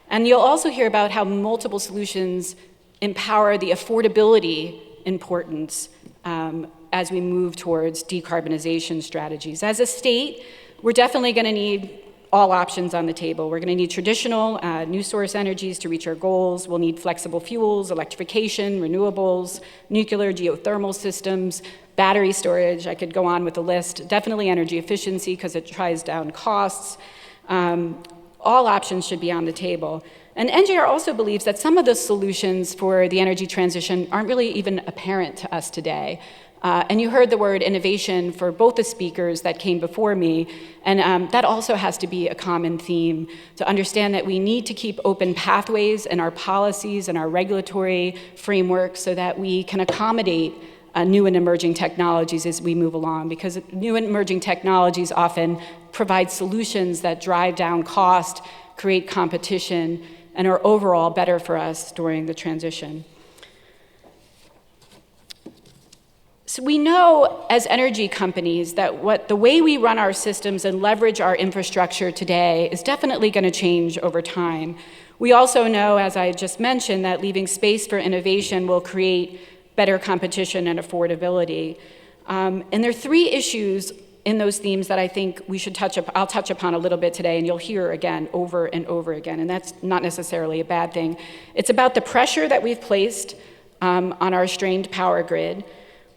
And you'll also hear about how multiple solutions empower the affordability importance as we move towards decarbonization strategies. As a state, we're definitely going to need all options on the table. We're going to need traditional new source energies to reach our goals. We'll need flexible fuels, electrification, renewables, nuclear, geothermal systems, battery storage. I could go on with the list. Definitely energy efficiency because it drives down costs. All options should be on the table. And NJR also believes that some of the solutions for the energy transition aren't really even apparent to us today. And you heard the word innovation for both the speakers that came before me, and that also has to be a common theme, to understand that we need to keep open pathways in our policies and our regulatory framework so that we can accommodate new and emerging technologies as we move along, because new and emerging technologies often provide solutions that drive down cost, create competition, and are overall better for us during the transition. So we know as energy companies that the way we run our systems and leverage our infrastructure today is definitely going to change over time. We also know, as I just mentioned, that leaving space for innovation will create better competition and affordability. And there are three issues in those themes that I think we should I'll touch upon a little bit today, and you'll hear again over and over again, and that's not necessarily a bad thing. It's about the pressure that we've placed on our strained power grid.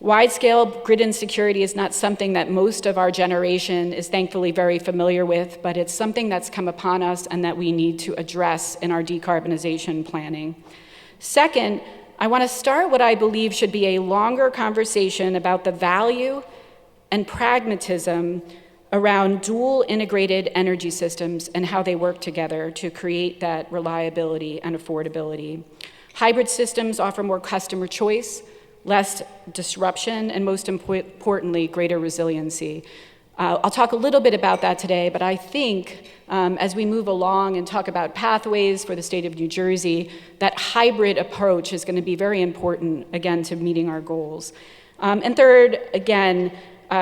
Wide-scale grid insecurity is not something that most of our generation is thankfully very familiar with, but it's something that's come upon us and that we need to address in our decarbonization planning. Second, I want to start what I believe should be a longer conversation about the value and pragmatism around dual integrated energy systems and how they work together to create that reliability and affordability. Hybrid systems offer more customer choice, less disruption, and most importantly, greater resiliency. I'll talk a little bit about that today, but I think as we move along and talk about pathways for the state of New Jersey, that hybrid approach is going to be very important, again, to meeting our goals. And third, again,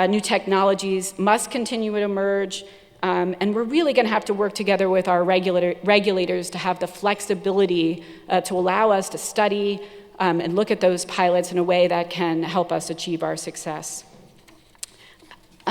new technologies must continue to emerge, and we're really going to have to work together with our regulators to have the flexibility to allow us to study and look at those pilots in a way that can help us achieve our success.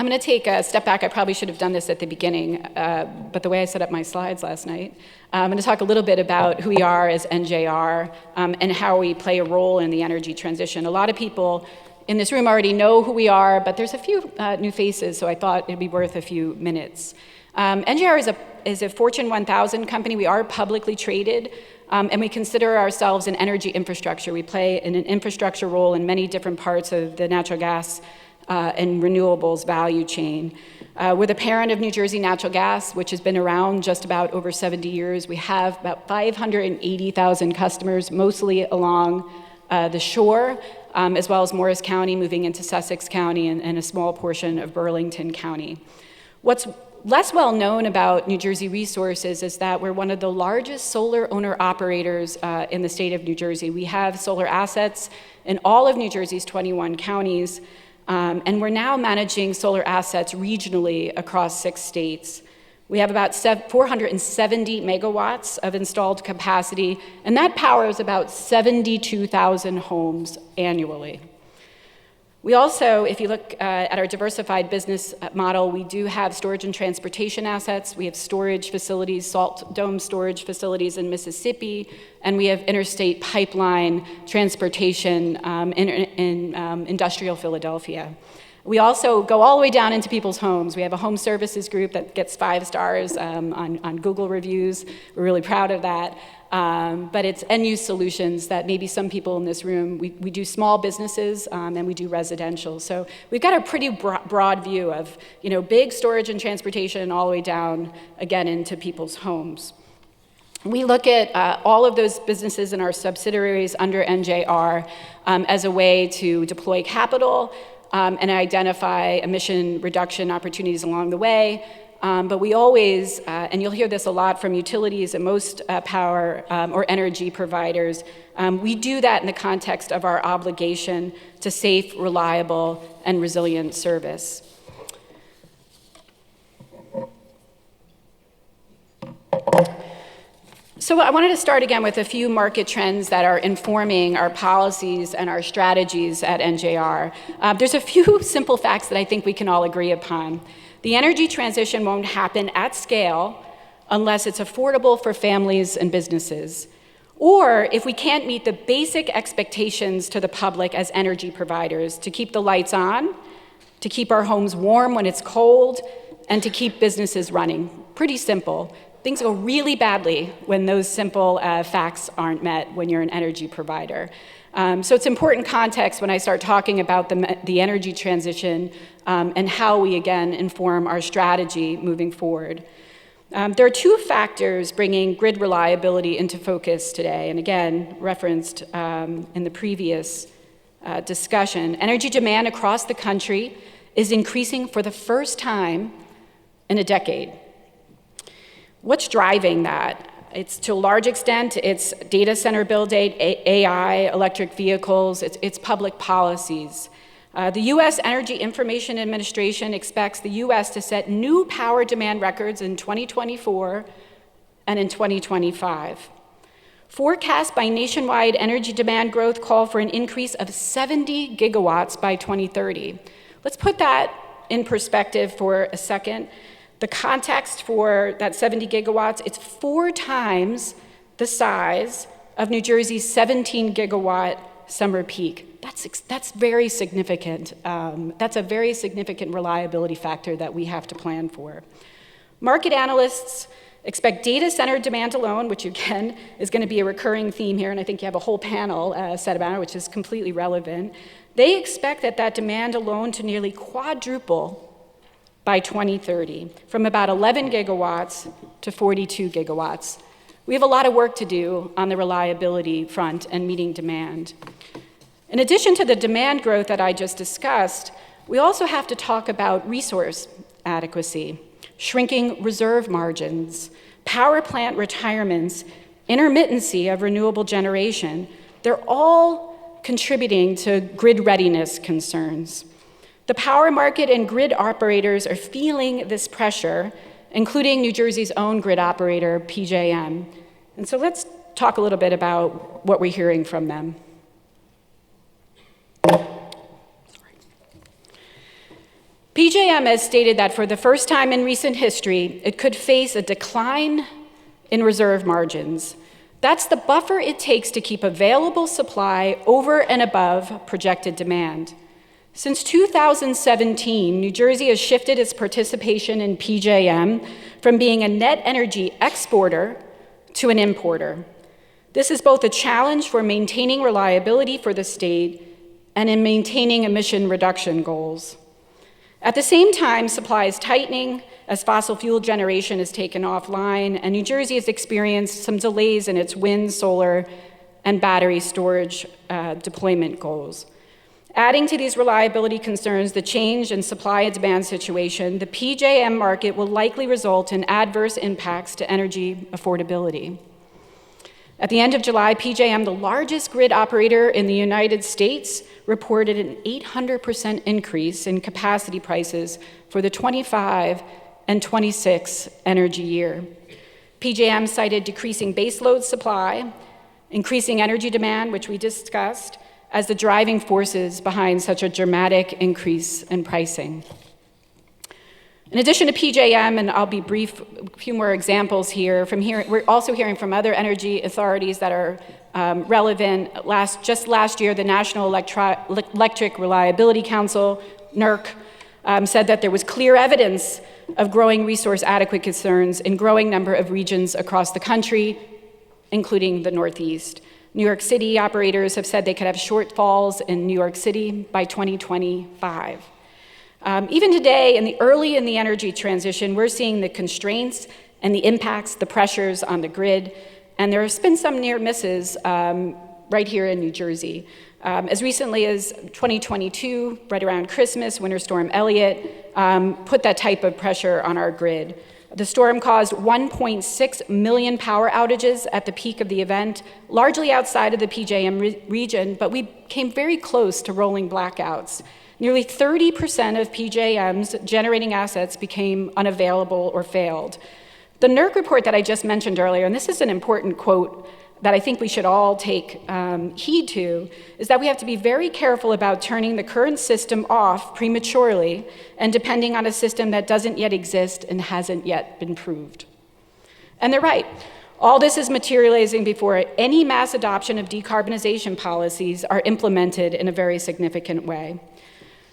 I'm going to take a step back. I probably should have done this at the beginning, but the way I set up my slides last night, I'm going to talk a little bit about who we are as NJR and how we play a role in the energy transition. A lot of people in this room already know who we are, but there's a few new faces, so I thought it'd be worth a few minutes. NJR is a Fortune 1000 company. We are publicly traded, and we consider ourselves an energy infrastructure. We play an infrastructure role in many different parts of the natural gas and renewables value chain. We're the parent of New Jersey Natural Gas, which has been around just about over 70 years. We have about 580,000 customers, mostly along the shore, as well as Morris County, moving into Sussex County, and a small portion of Burlington County. What's less well known about New Jersey Resources is that we're one of the largest solar owner-operators in the state of New Jersey. We have solar assets in all of New Jersey's 21 counties, and we're now managing solar assets regionally across 6 states. We have about 470 megawatts of installed capacity, and that powers about 72,000 homes annually. We also, if you look at our diversified business model, we do have storage and transportation assets. We have storage facilities, salt dome storage facilities in Mississippi, and we have interstate pipeline transportation in industrial Philadelphia. We also go all the way down into people's homes. We have a home services group that gets 5 stars on Google reviews. We're really proud of that. But it's end-use solutions that maybe some people in this room, we do small businesses and we do residential. So we've got a pretty broad view of, big storage and transportation all the way down, again, into people's homes. We look at all of those businesses and our subsidiaries under NJR as a way to deploy capital and identify emission reduction opportunities along the way. But we always, and you'll hear this a lot from utilities and most power or energy providers, we do that in the context of our obligation to safe, reliable, and resilient service. So I wanted to start again with a few market trends that are informing our policies and our strategies at NJR. There's a few simple facts that I think we can all agree upon. The energy transition won't happen at scale unless it's affordable for families and businesses, or if we can't meet the basic expectations to the public as energy providers to keep the lights on, to keep our homes warm when it's cold, and to keep businesses running. Pretty simple. Things go really badly when those simple facts aren't met when you're an energy provider. So it's important context when I start talking about the energy transition and how we, again, inform our strategy moving forward. There are 2 factors bringing grid reliability into focus today, and again, referenced in the previous discussion. Energy demand across the country is increasing for the first time in a decade. What's driving that? It's to a large extent, it's data center build, AI, electric vehicles, it's public policies. The U.S. Energy Information Administration expects the U.S. to set new power demand records in 2024 and in 2025. Forecasts by nationwide energy demand growth call for an increase of 70 gigawatts by 2030. Let's put that in perspective for a second. The context for that 70 gigawatts, it's 4 times the size of New Jersey's 17 gigawatt summer peak. That's very significant. That's a very significant reliability factor that we have to plan for. Market analysts expect data center demand alone, which again is going to be a recurring theme here, and I think you have a whole panel set about it, which is completely relevant. They expect that demand alone to nearly quadruple by 2030, from about 11 gigawatts to 42 gigawatts. We have a lot of work to do on the reliability front and meeting demand. In addition to the demand growth that I just discussed, we also have to talk about resource adequacy, shrinking reserve margins, power plant retirements, intermittency of renewable generation. They're all contributing to grid readiness concerns. The power market and grid operators are feeling this pressure, including New Jersey's own grid operator, PJM. And so let's talk a little bit about what we're hearing from them. PJM has stated that for the first time in recent history, it could face a decline in reserve margins. That's the buffer it takes to keep available supply over and above projected demand. Since 2017, New Jersey has shifted its participation in PJM from being a net energy exporter to an importer. This is both a challenge for maintaining reliability for the state and in maintaining emission reduction goals. At the same time, supply is tightening as fossil fuel generation is taken offline, and New Jersey has experienced some delays in its wind, solar, and battery storage deployment goals. Adding to these reliability concerns, the change in supply and demand situation, the PJM market will likely result in adverse impacts to energy affordability. At the end of July, PJM, the largest grid operator in the United States, reported an 800% increase in capacity prices for the 25 and 26 energy year. PJM cited decreasing baseload supply, increasing energy demand, which we discussed, as the driving forces behind such a dramatic increase in pricing. In addition to PJM, and I'll be brief, a few more examples here. We're also hearing from other energy authorities that are relevant. Just last year, the National Electric Reliability Council, NERC, said that there was clear evidence of growing resource adequate concerns in growing number of regions across the country, including the Northeast. New York City operators have said they could have shortfalls in New York City by 2025. Even today, early in the energy transition, we're seeing the constraints and the impacts, the pressures on the grid, and there has been some near misses right here in New Jersey. As recently as 2022, right around Christmas, Winter Storm Elliott put that type of pressure on our grid. The storm caused 1.6 million power outages at the peak of the event, largely outside of the PJM region, but we came very close to rolling blackouts. Nearly 30% of PJM's generating assets became unavailable or failed. The NERC report that I just mentioned earlier, and this is an important quote that I think we should all take heed to, is that we have to be very careful about turning the current system off prematurely and depending on a system that doesn't yet exist and hasn't yet been proved. And they're right. All this is materializing before any mass adoption of decarbonization policies are implemented in a very significant way.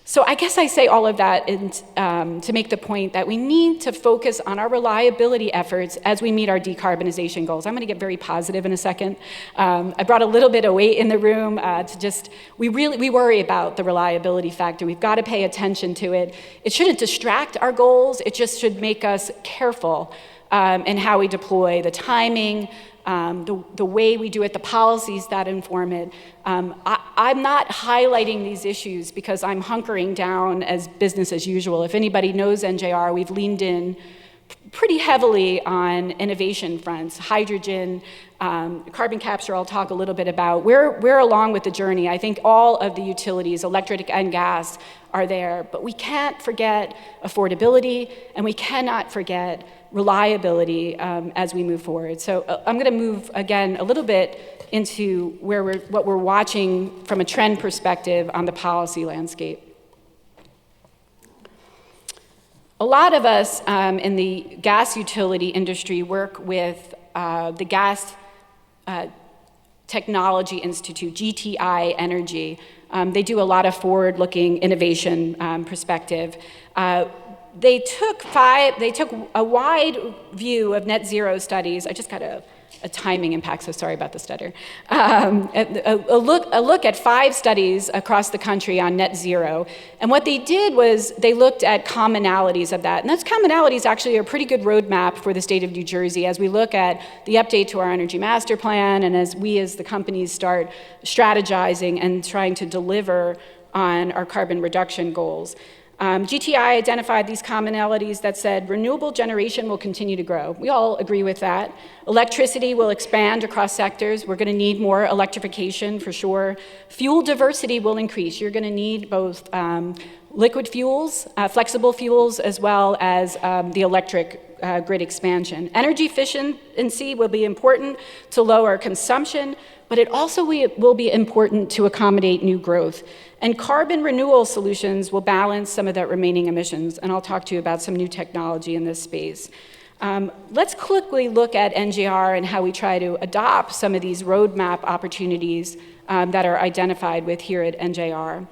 So I guess I say all of that to make the point that we need to focus on our reliability efforts as we meet our decarbonization goals. I'm going to get very positive in a second. I brought a little bit of weight in the room we worry about the reliability factor. We've got to pay attention to it. It shouldn't distract our goals. It just should make us careful in how we deploy the timing, the way we do it, the policies that inform it. I'm not highlighting these issues because I'm hunkering down as business as usual. If anybody knows NJR, we've leaned in pretty heavily on innovation fronts, hydrogen, carbon capture I'll talk a little bit about. We're along with the journey. I think all of the utilities, electric and gas, are there, but we can't forget affordability and we cannot forget reliability as we move forward. So I'm going to move again a little bit into what we're watching from a trend perspective on the policy landscape. A lot of us in the gas utility industry work with the Gas Technology Institute, GTI Energy. They do a lot of forward-looking innovation perspective. They took a wide view of net zero studies. I just got a timing impact, so sorry about the stutter. A look at 5 studies across the country on net zero. And what they did was they looked at commonalities of that. And those commonalities actually are a pretty good roadmap for the state of New Jersey as we look at the update to our energy master plan and as the companies start strategizing and trying to deliver on our carbon reduction goals. GTI identified these commonalities that said renewable generation will continue to grow. We all agree with that. Electricity will expand across sectors. We're going to need more electrification for sure. Fuel diversity will increase. You're going to need both liquid fuels, flexible fuels, as well as the electric grid expansion. Energy efficiency will be important to lower consumption, but it also will be important to accommodate new growth. And carbon renewal solutions will balance some of that remaining emissions, and I'll talk to you about some new technology in this space. Let's quickly look at NJR and how we try to adopt some of these roadmap opportunities that are identified with here at NJR.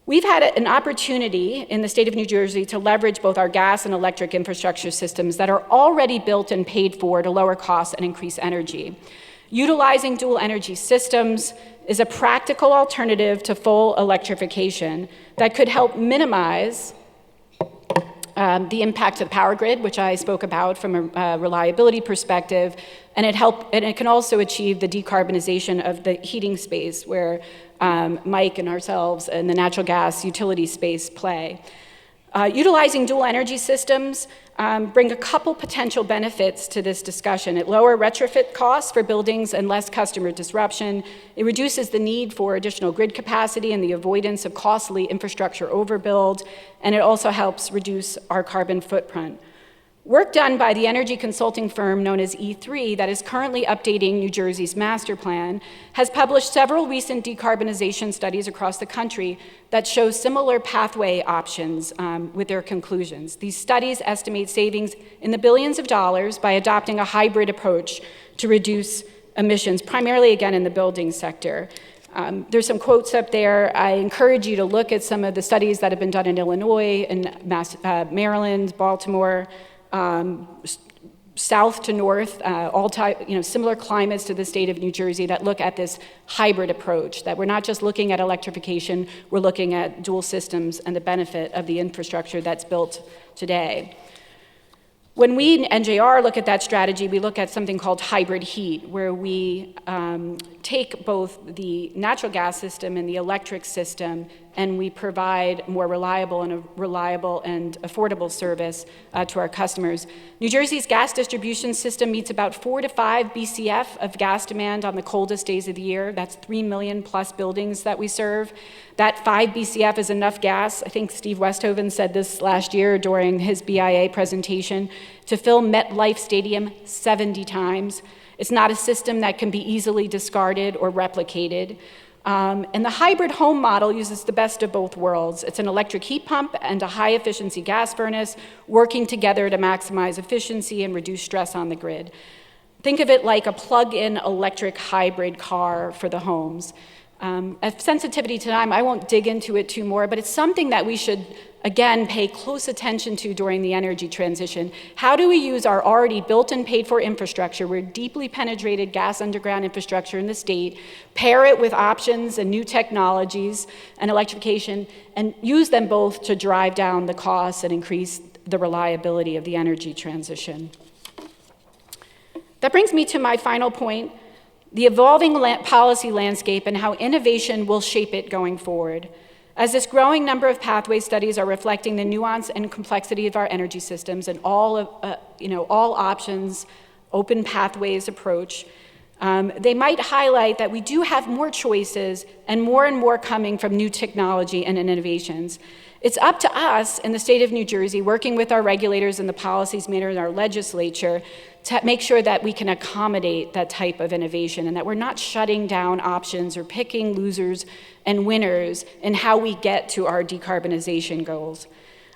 We've had an opportunity in the state of New Jersey to leverage both our gas and electric infrastructure systems that are already built and paid for to lower costs and increase energy. Utilizing dual energy systems is a practical alternative to full electrification that could help minimize the impact to the power grid, which I spoke about from a reliability perspective, and it can also achieve the decarbonization of the heating space where Mike and ourselves and the natural gas utility space play. Utilizing dual energy systems bring a couple potential benefits to this discussion. It lowers retrofit costs for buildings and less customer disruption. It reduces the need for additional grid capacity and the avoidance of costly infrastructure overbuild, and it also helps reduce our carbon footprint. Work done by the energy consulting firm known as E3 that is currently updating New Jersey's master plan has published several recent decarbonization studies across the country that show similar pathway options with their conclusions. These studies estimate savings in the billions of dollars by adopting a hybrid approach to reduce emissions, primarily again in the building sector. There's some quotes up there. I encourage you to look at some of the studies that have been done in Illinois, in Maryland, Baltimore, south to north, similar climates to the state of New Jersey that look at this hybrid approach, that we're not just looking at electrification, we're looking at dual systems and the benefit of the infrastructure that's built today. When we, NJR, look at that strategy, we look at something called hybrid heat, where we take both the natural gas system and the electric system, and we provide more reliable and affordable service to our customers. New Jersey's gas distribution system meets about 4 to 5 BCF of gas demand on the coldest days of the year. That's 3 million plus buildings that we serve. That 5 BCF is enough gas, I think Steve Westhoven said this last year during his BIA presentation, to fill MetLife Stadium 70 times. It's not a system that can be easily discarded or replicated. And the hybrid home model uses the best of both worlds. It's an electric heat pump and a high-efficiency gas furnace working together to maximize efficiency and reduce stress on the grid. Think of it like a plug-in electric hybrid car for the homes. Of sensitivity to time, I won't dig into it too more, but it's something that we should, again, pay close attention to during the energy transition. How do we use our already built and paid for infrastructure, we're deeply penetrated gas underground infrastructure in the state, pair it with options and new technologies and electrification, and use them both to drive down the costs and increase the reliability of the energy transition. That brings me to my final point, the evolving policy landscape and how innovation will shape it going forward. As this growing number of pathway studies are reflecting the nuance and complexity of our energy systems and all options, open pathways approach, they might highlight that we do have more choices and more coming from new technology and innovations. It's up to us in the state of New Jersey, working with our regulators and the policies made in our legislature, to make sure that we can accommodate that type of innovation and that we're not shutting down options or picking losers and winners in how we get to our decarbonization goals.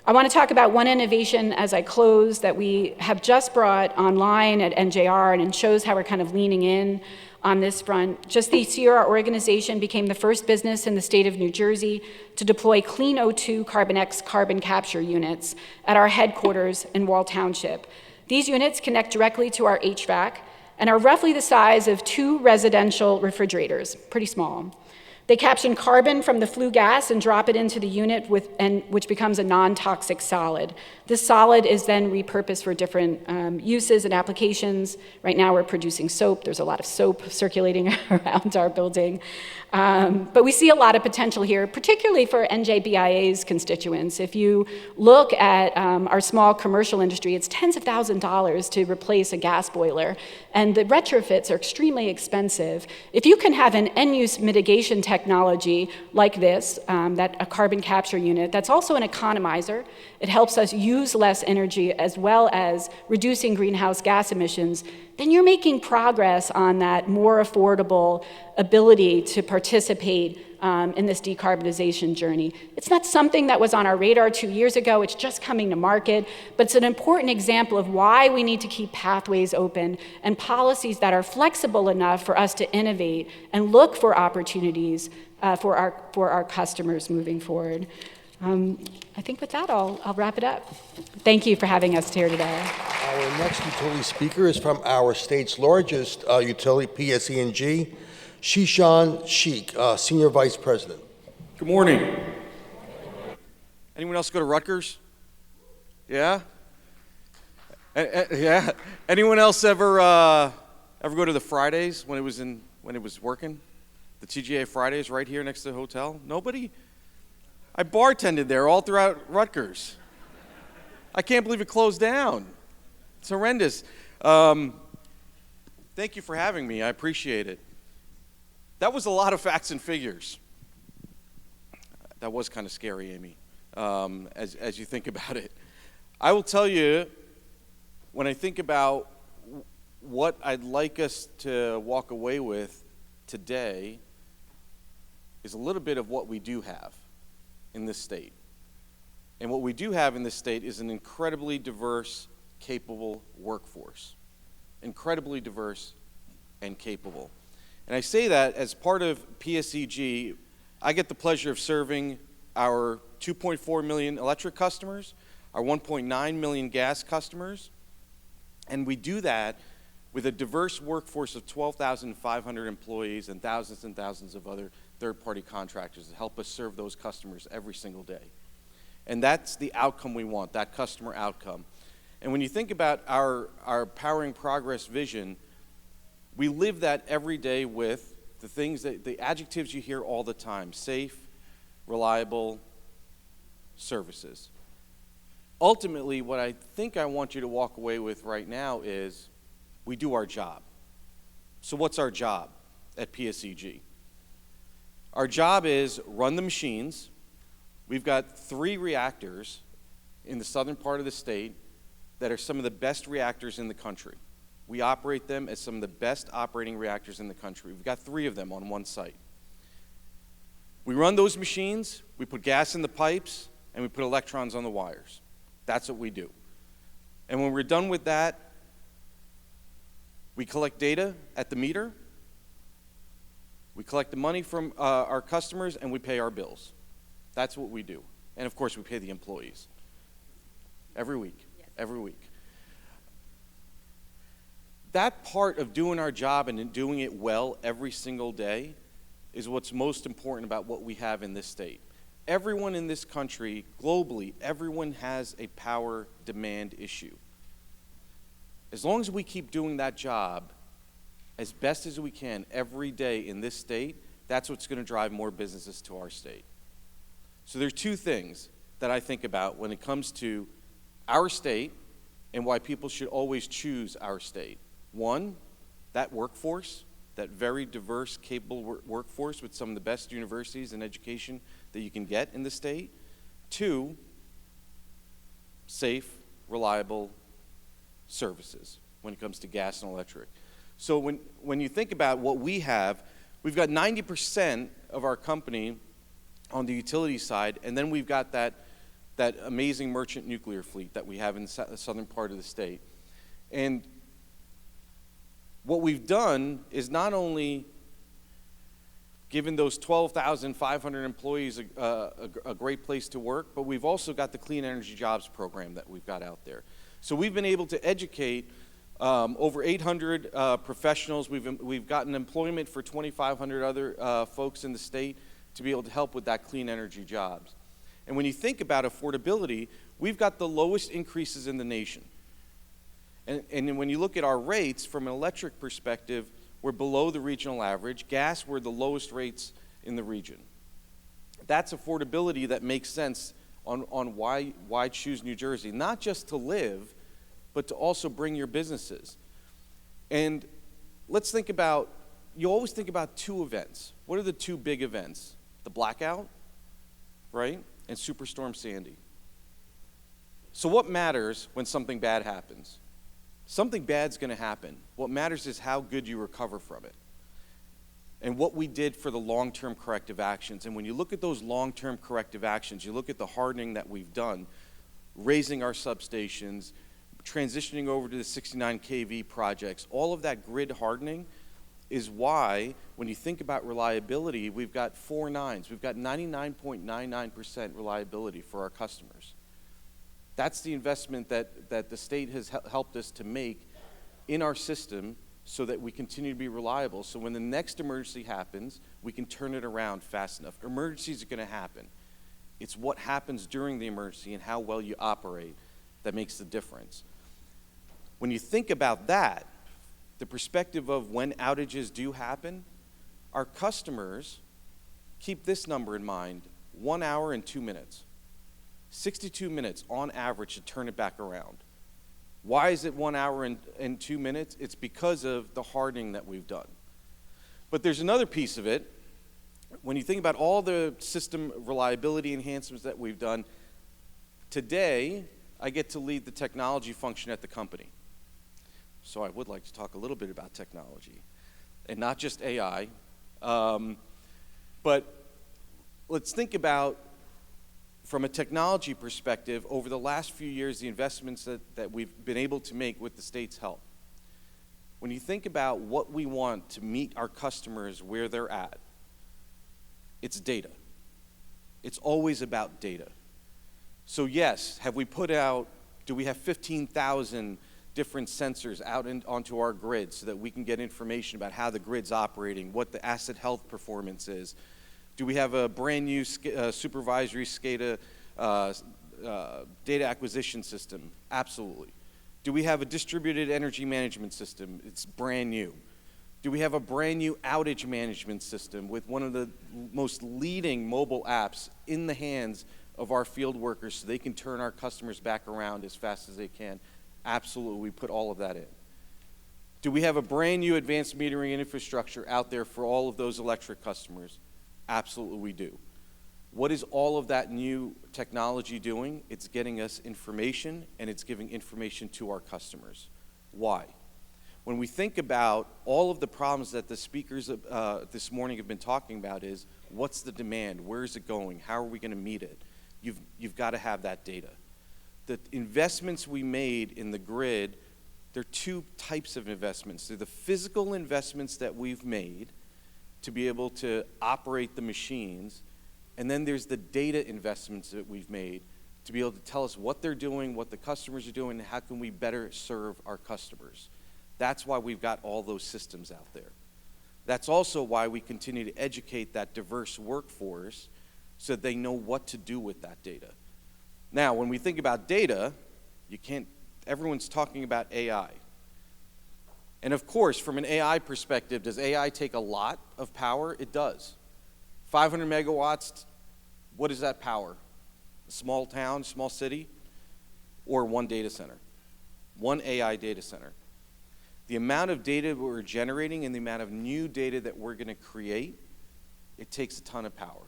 I want to talk about one innovation as I close that we have just brought online at NJR, and it shows how we're kind of leaning in on this front. Just this year, our organization became the first business in the state of New Jersey to deploy clean O2 CarbonX carbon capture units at our headquarters in Wall Township. These units connect directly to our HVAC and are roughly the size of 2 residential refrigerators, pretty small. They capture carbon from the flue gas and drop it into the unit, which becomes a non-toxic solid. This solid is then repurposed for different uses and applications. Right now we're producing soap. There's a lot of soap circulating around our building. But we see a lot of potential here, particularly for NJBIA's constituents. If you look at our small commercial industry, it's tens of thousands of dollars to replace a gas boiler, and the retrofits are extremely expensive. If you can have an end-use mitigation technology technology like this, that a carbon capture unit, that's also an economizer. It helps us use less energy as well as reducing greenhouse gas emissions, then you're making progress on that more affordable ability to participate in this decarbonization journey. It's not something that was on our radar 2 years ago, it's just coming to market, but it's an important example of why we need to keep pathways open and policies that are flexible enough for us to innovate and look for opportunities for our customers moving forward. I think with that, I'll wrap it up. Thank you for having us here today. Our next utility speaker is from our state's largest utility, PSEG, Zeeshan Sheikh, Senior Vice President. Good morning. Anyone else go to Rutgers? Yeah? Yeah? Anyone else ever go to the Fridays when it was working? The TGA Fridays right here next to the hotel? Nobody? I bartended there all throughout Rutgers. I can't believe it closed down. It's horrendous. Thank you for having me. I appreciate it. That was a lot of facts and figures. That was kind of scary, Amy, as you think about it. I will tell you, when I think about what I'd like us to walk away with today is a little bit of what we do have in this state. And what we do have in this state is an incredibly diverse, capable workforce. Incredibly diverse and capable. And I say that as part of PSEG, I get the pleasure of serving our 2.4 million electric customers, our 1.9 million gas customers, and we do that with a diverse workforce of 12,500 employees and thousands of other third-party contractors that help us serve those customers every single day. And that's the outcome we want, that customer outcome. And when you think about our Powering Progress vision, we live that every day with the adjectives you hear all the time: safe, reliable services. Ultimately, what I think I want you to walk away with right now is we do our job. So what's our job at PSEG? Our job is run the machines. We've got 3 reactors in the southern part of the state that are some of the best reactors in the country. We operate them as some of the best operating reactors in the country. We've got 3 of them on one site. We run those machines, we put gas in the pipes, and we put electrons on the wires. That's what we do. And when we're done with that, we collect data at the meter, we collect the money from our customers, and we pay our bills. That's what we do. And of course, we pay the employees. Every week, every week. That part of doing our job and doing it well every single day is what's most important about what we have in this state. Everyone in this country, globally, everyone has a power demand issue. As long as we keep doing that job as best as we can every day in this state, that's what's going to drive more businesses to our state. So there's 2 things that I think about when it comes to our state and why people should always choose our state. 1, that workforce, that very diverse, capable workforce with some of the best universities and education that you can get in the state. 2, safe, reliable services when it comes to gas and electric. So when you think about what we have, we've got 90% of our company on the utility side, and then we've got that amazing merchant nuclear fleet that we have in the southern part of the state. And what we've done is not only given those 12,500 employees a great place to work, but we've also got the Clean Energy Jobs program that we've got out there. So we've been able to educate over 800 professionals. We've gotten employment for 2,500 other folks in the state to be able to help with that clean energy jobs. And when you think about affordability, we've got the lowest increases in the nation. And when you look at our rates from an electric perspective, we're below the regional average. Gas, we're the lowest rates in the region. That's affordability that makes sense on why choose New Jersey, not just to live, but to also bring your businesses. And let's think about you always think about two events. What are the two big events? The blackout, right? And Superstorm Sandy. So what matters when something bad happens? Something bad's going to happen. What matters is how good you recover from it. And what we did for the long-term corrective actions. And when you look at those long-term corrective actions, you look at the hardening that we've done, raising our substations, transitioning over to the 69 kV projects, all of that grid hardening is why, when you think about reliability, we've got 4 nines. We've got 99.99% reliability for our customers. That's the investment that the state has helped us to make in our system so that we continue to be reliable. So when the next emergency happens, we can turn it around fast enough. Emergencies are going to happen. It's what happens during the emergency and how well you operate that makes the difference. When you think about that, the perspective of when outages do happen, our customers keep this number in mind: 1 hour and 2 minutes. 62 minutes on average to turn it back around. Why is it 1 hour and 2 minutes? It's because of the hardening that we've done. But there's another piece of it. When you think about all the system reliability enhancements that we've done, today I get to lead the technology function at the company. So I would like to talk a little bit about technology, and not just AI. But let's think about, from a technology perspective, over the last few years, the investments that we've been able to make with the state's help. When you think about what we want to meet our customers where they're at, it's data. It's always about data. So yes, do we have 15,000 different sensors out onto our grid so that we can get information about how the grid's operating, what the asset health performance is? Do we have a brand new supervisory SCADA data acquisition system? Absolutely. Do we have a distributed energy management system? It's brand new. Do we have a brand new outage management system with one of the most leading mobile apps in the hands of our field workers so they can turn our customers back around as fast as they can? Absolutely, we put all of that in. Do we have a brand new advanced metering infrastructure out there for all of those electric customers? Absolutely, we do. What is all of that new technology doing? It's getting us information, and it's giving information to our customers. Why? When we think about all of the problems that the speakers this morning have been talking about, is what's the demand? Where is it going? How are we going to meet it? You've got to have that data. The investments we made in the grid, there are two types of investments. They're the physical investments that we've made to be able to operate the machines, and then there's the data investments that we've made to be able to tell us what they're doing, what the customers are doing, and how can we better serve our customers. That's why we've got all those systems out there. That's also why we continue to educate that diverse workforce so that they know what to do with that data. Now, when we think about data, everyone's talking about AI. And of course, from an AI perspective, does AI take a lot of power? It does. 500 megawatts, what is that power? A small town, small city, or one data center? One AI data center. The amount of data we're generating and the amount of new data that we're going to create, it takes a ton of power.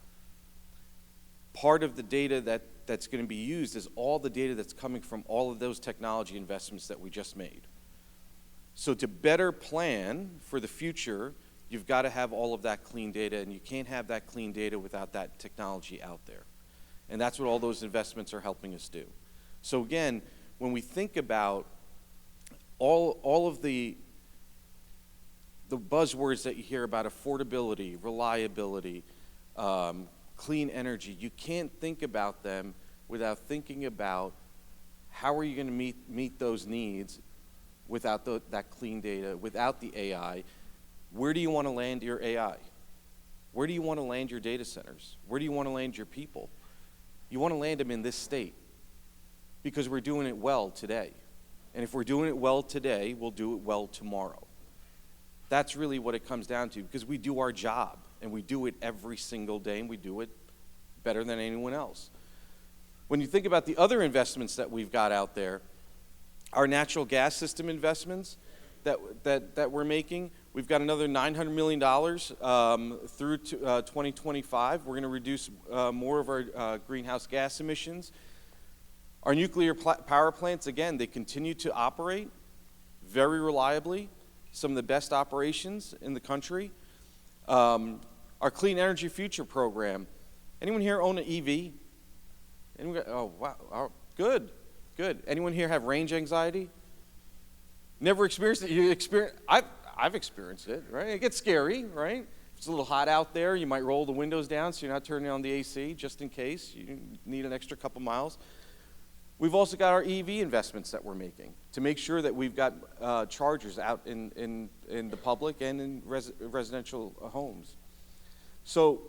Part of the data that's going to be used is all the data that's coming from all of those technology investments that we just made. So to better plan for the future, you've got to have all of that clean data, and you can't have that clean data without that technology out there. And that's what all those investments are helping us do. So again, when we think about all of the buzzwords that you hear about affordability, reliability, clean energy, you can't think about them without thinking about how are you going to meet those needs without that clean data, without the AI. Where do you want to land your AI? Where do you want to land your data centers? Where do you want to land your people? You want to land them in this state because we're doing it well today. And if we're doing it well today, we'll do it well tomorrow. That's really what it comes down to, because we do our job, and we do it every single day, and we do it better than anyone else. When you think about the other investments that we've got out there, our natural gas system investments that we're making, We've got another $900 million through 2025. We're going to reduce more of our greenhouse gas emissions. Our nuclear power plants, again, they continue to operate very reliably, some of the best operations in the country. Our Clean Energy Future program. Anyone here own an EV? Anyone, oh, wow. Oh, good, good. Anyone here have range anxiety? Never experienced it? You experience? I've experienced it, right? It gets scary, right? If it's a little hot out there, you might roll the windows down so you're not turning on the AC just in case you need an extra couple miles. We've also got our EV investments that we're making to make sure that we've got chargers out in the public and in residential homes. So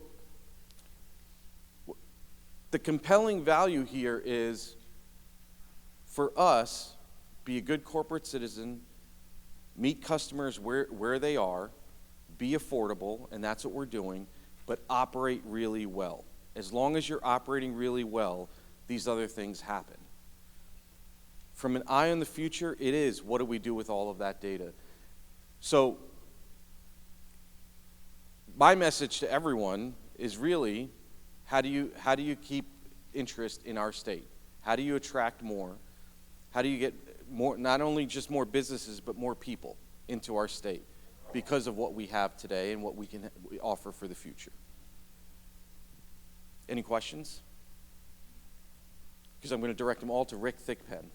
the compelling value here is for us, be a good corporate citizen, meet customers where they are, be affordable, and that's what we're doing, but operate really well. As long as you're operating really well, these other things happen. From an eye on the future, it is, what do we do with all of that data? So my message to everyone is really, how do you keep interest in our state? How do you attract more? How do you get more, not only just more businesses, but more people into our state because of what we have today and what we can offer for the future? Any questions? Because I'm going to direct them all to Rick Thickpen.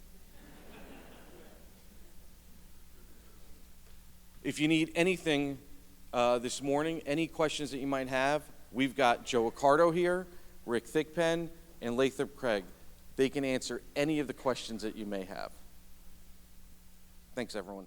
If you need anything this morning, any questions that you might have, we've got Joe Accardo here, Rick Thickpen, and Lathrop Craig. They can answer any of the questions that you may have. Thanks, everyone.